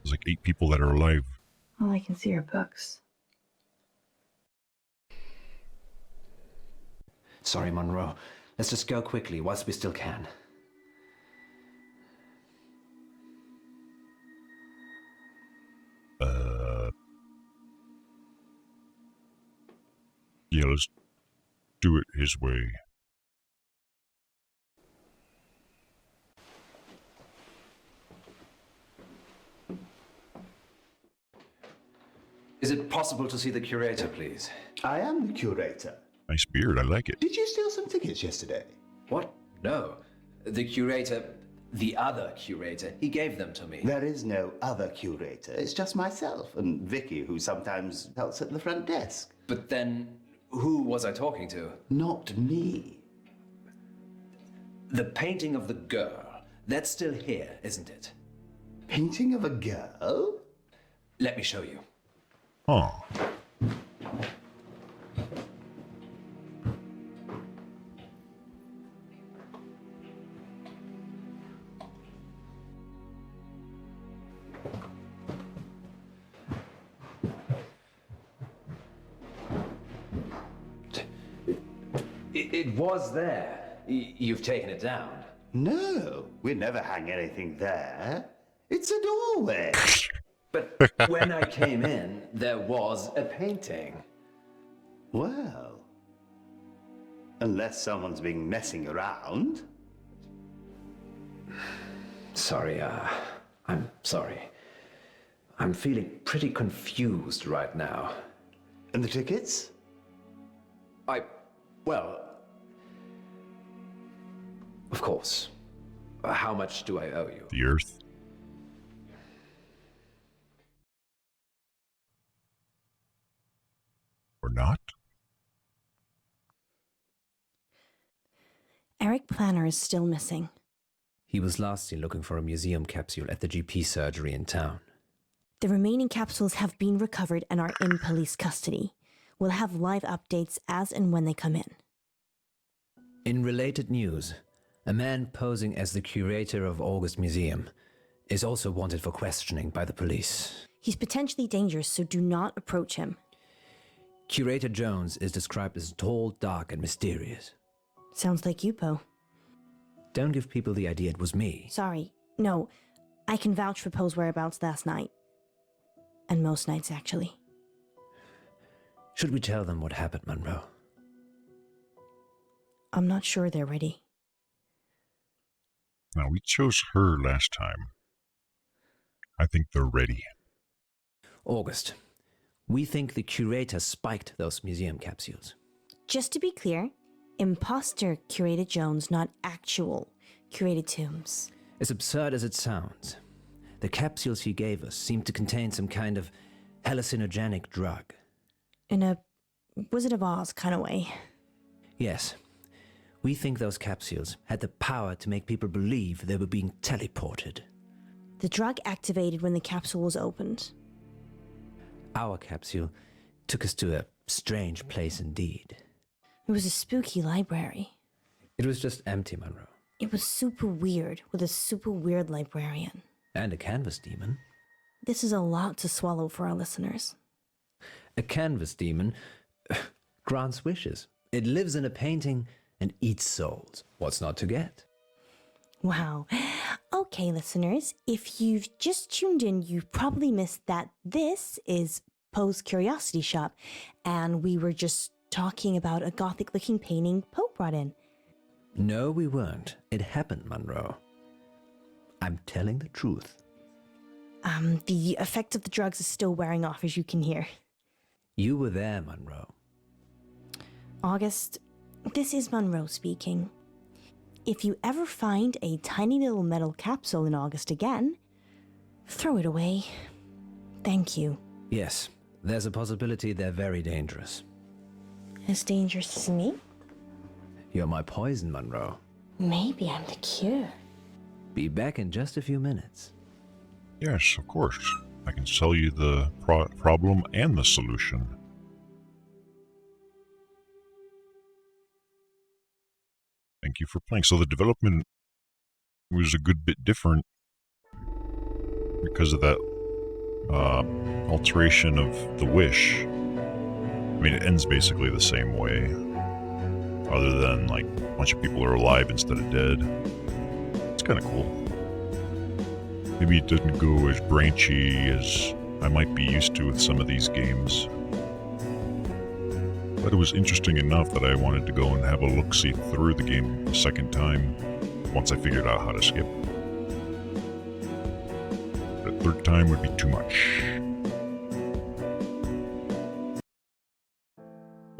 There's like 8 people that are alive. All I can see are books. Sorry, Monroe. Let's just go quickly whilst we still can. Yeah, let's do it his way. Is it possible to see the curator, please? I am the curator. Nice beard, I like it. Did you steal some tickets yesterday? What? No. The curator, the other curator, he gave them to me. There is no other curator. It's just myself and Vicky, who sometimes helps at the front desk. But then, who was I talking to? Not me. The painting of the girl. That's still here, isn't it? Painting of a girl? Let me show you. Huh. It was there. You've taken it down. No, we never hang anything there. It's a doorway. But when I came in, there was a painting. Well, unless someone's been messing around. Sorry, I'm sorry. I'm feeling pretty confused right now. And the tickets? Well, of course. How much do I owe you? The Earth. Or not? Eric Planner is still missing. He was last seen looking for a museum capsule at the GP surgery in town. The remaining capsules have been recovered and are in police custody. We'll have live updates as and when they come in. In related news, a man posing as the curator of August Museum is also wanted for questioning by the police. He's potentially dangerous, so do not approach him. Curator Jones is described as tall, dark, and mysterious. Sounds like you, Poe. Don't give people the idea it was me. Sorry. No, I can vouch for Poe's whereabouts last night. And most nights, actually. Should we tell them what happened, Munro? I'm not sure they're ready. Now, we chose her last time. I think they're ready. August, we think the curator spiked those museum capsules. Just to be clear, imposter curated Jones, not actual curated Tombs. As absurd as it sounds, the capsules he gave us seemed to contain some kind of hallucinogenic drug. In a Wizard of Oz kind of way. Yes. We think those capsules had the power to make people believe they were being teleported. The drug activated when the capsule was opened. Our capsule took us to a strange place indeed. It was a spooky library. It was just empty, Munro. It was super weird, with a super weird librarian. And a canvas demon. This is a lot to swallow for our listeners. A canvas demon grants wishes. It lives in a painting and eats souls. What's not to get? Wow. Okay, listeners, if you've just tuned in, you've probably missed that this is Poe's Curiosity Shop, and we were just talking about a gothic-looking painting Poe brought in. No, we weren't. It happened, Munro. I'm telling the truth. The effect of the drugs is still wearing off, as you can hear. You were there, Munro. August, this is Munro speaking. If you ever find a tiny little metal capsule in August again, throw it away. Thank you. Yes, there's a possibility they're very dangerous. As dangerous as me? You're my poison, Munro. Maybe I'm the cure. Be back in just a few minutes. Yes, of course. I can sell you the problem and the solution. Thank you for playing. So the development was a good bit different because of that alteration of the wish. I mean, it ends basically the same way, other than like a bunch of people are alive instead of dead. It's kind of cool. Maybe it didn't go as branchy as I might be used to with some of these games. But it was interesting enough that I wanted to go and have a look-see through the game a second time once I figured out how to skip. The third time would be too much.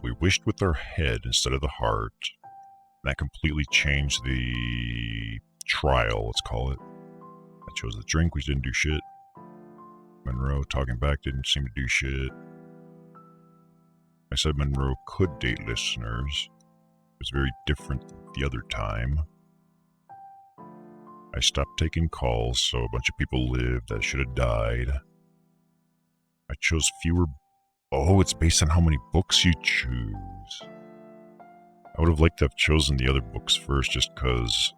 We wished with our head instead of the heart. That completely changed the trial, let's call it. I chose the drink, which didn't do shit. Munro talking back didn't seem to do shit. I said Munro could date listeners. It was very different the other time. I stopped taking calls, so a bunch of people lived that should have died. I chose fewer... Oh, it's based on how many books you choose. I would have liked to have chosen the other books first, just because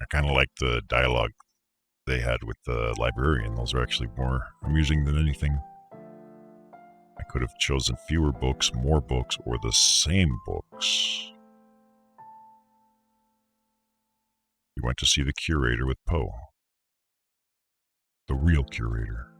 I kind of like the dialogue they had with the librarian. Those are actually more amusing than anything. I could have chosen fewer books, more books, or the same books. We went to see the curator with Poe. The real curator.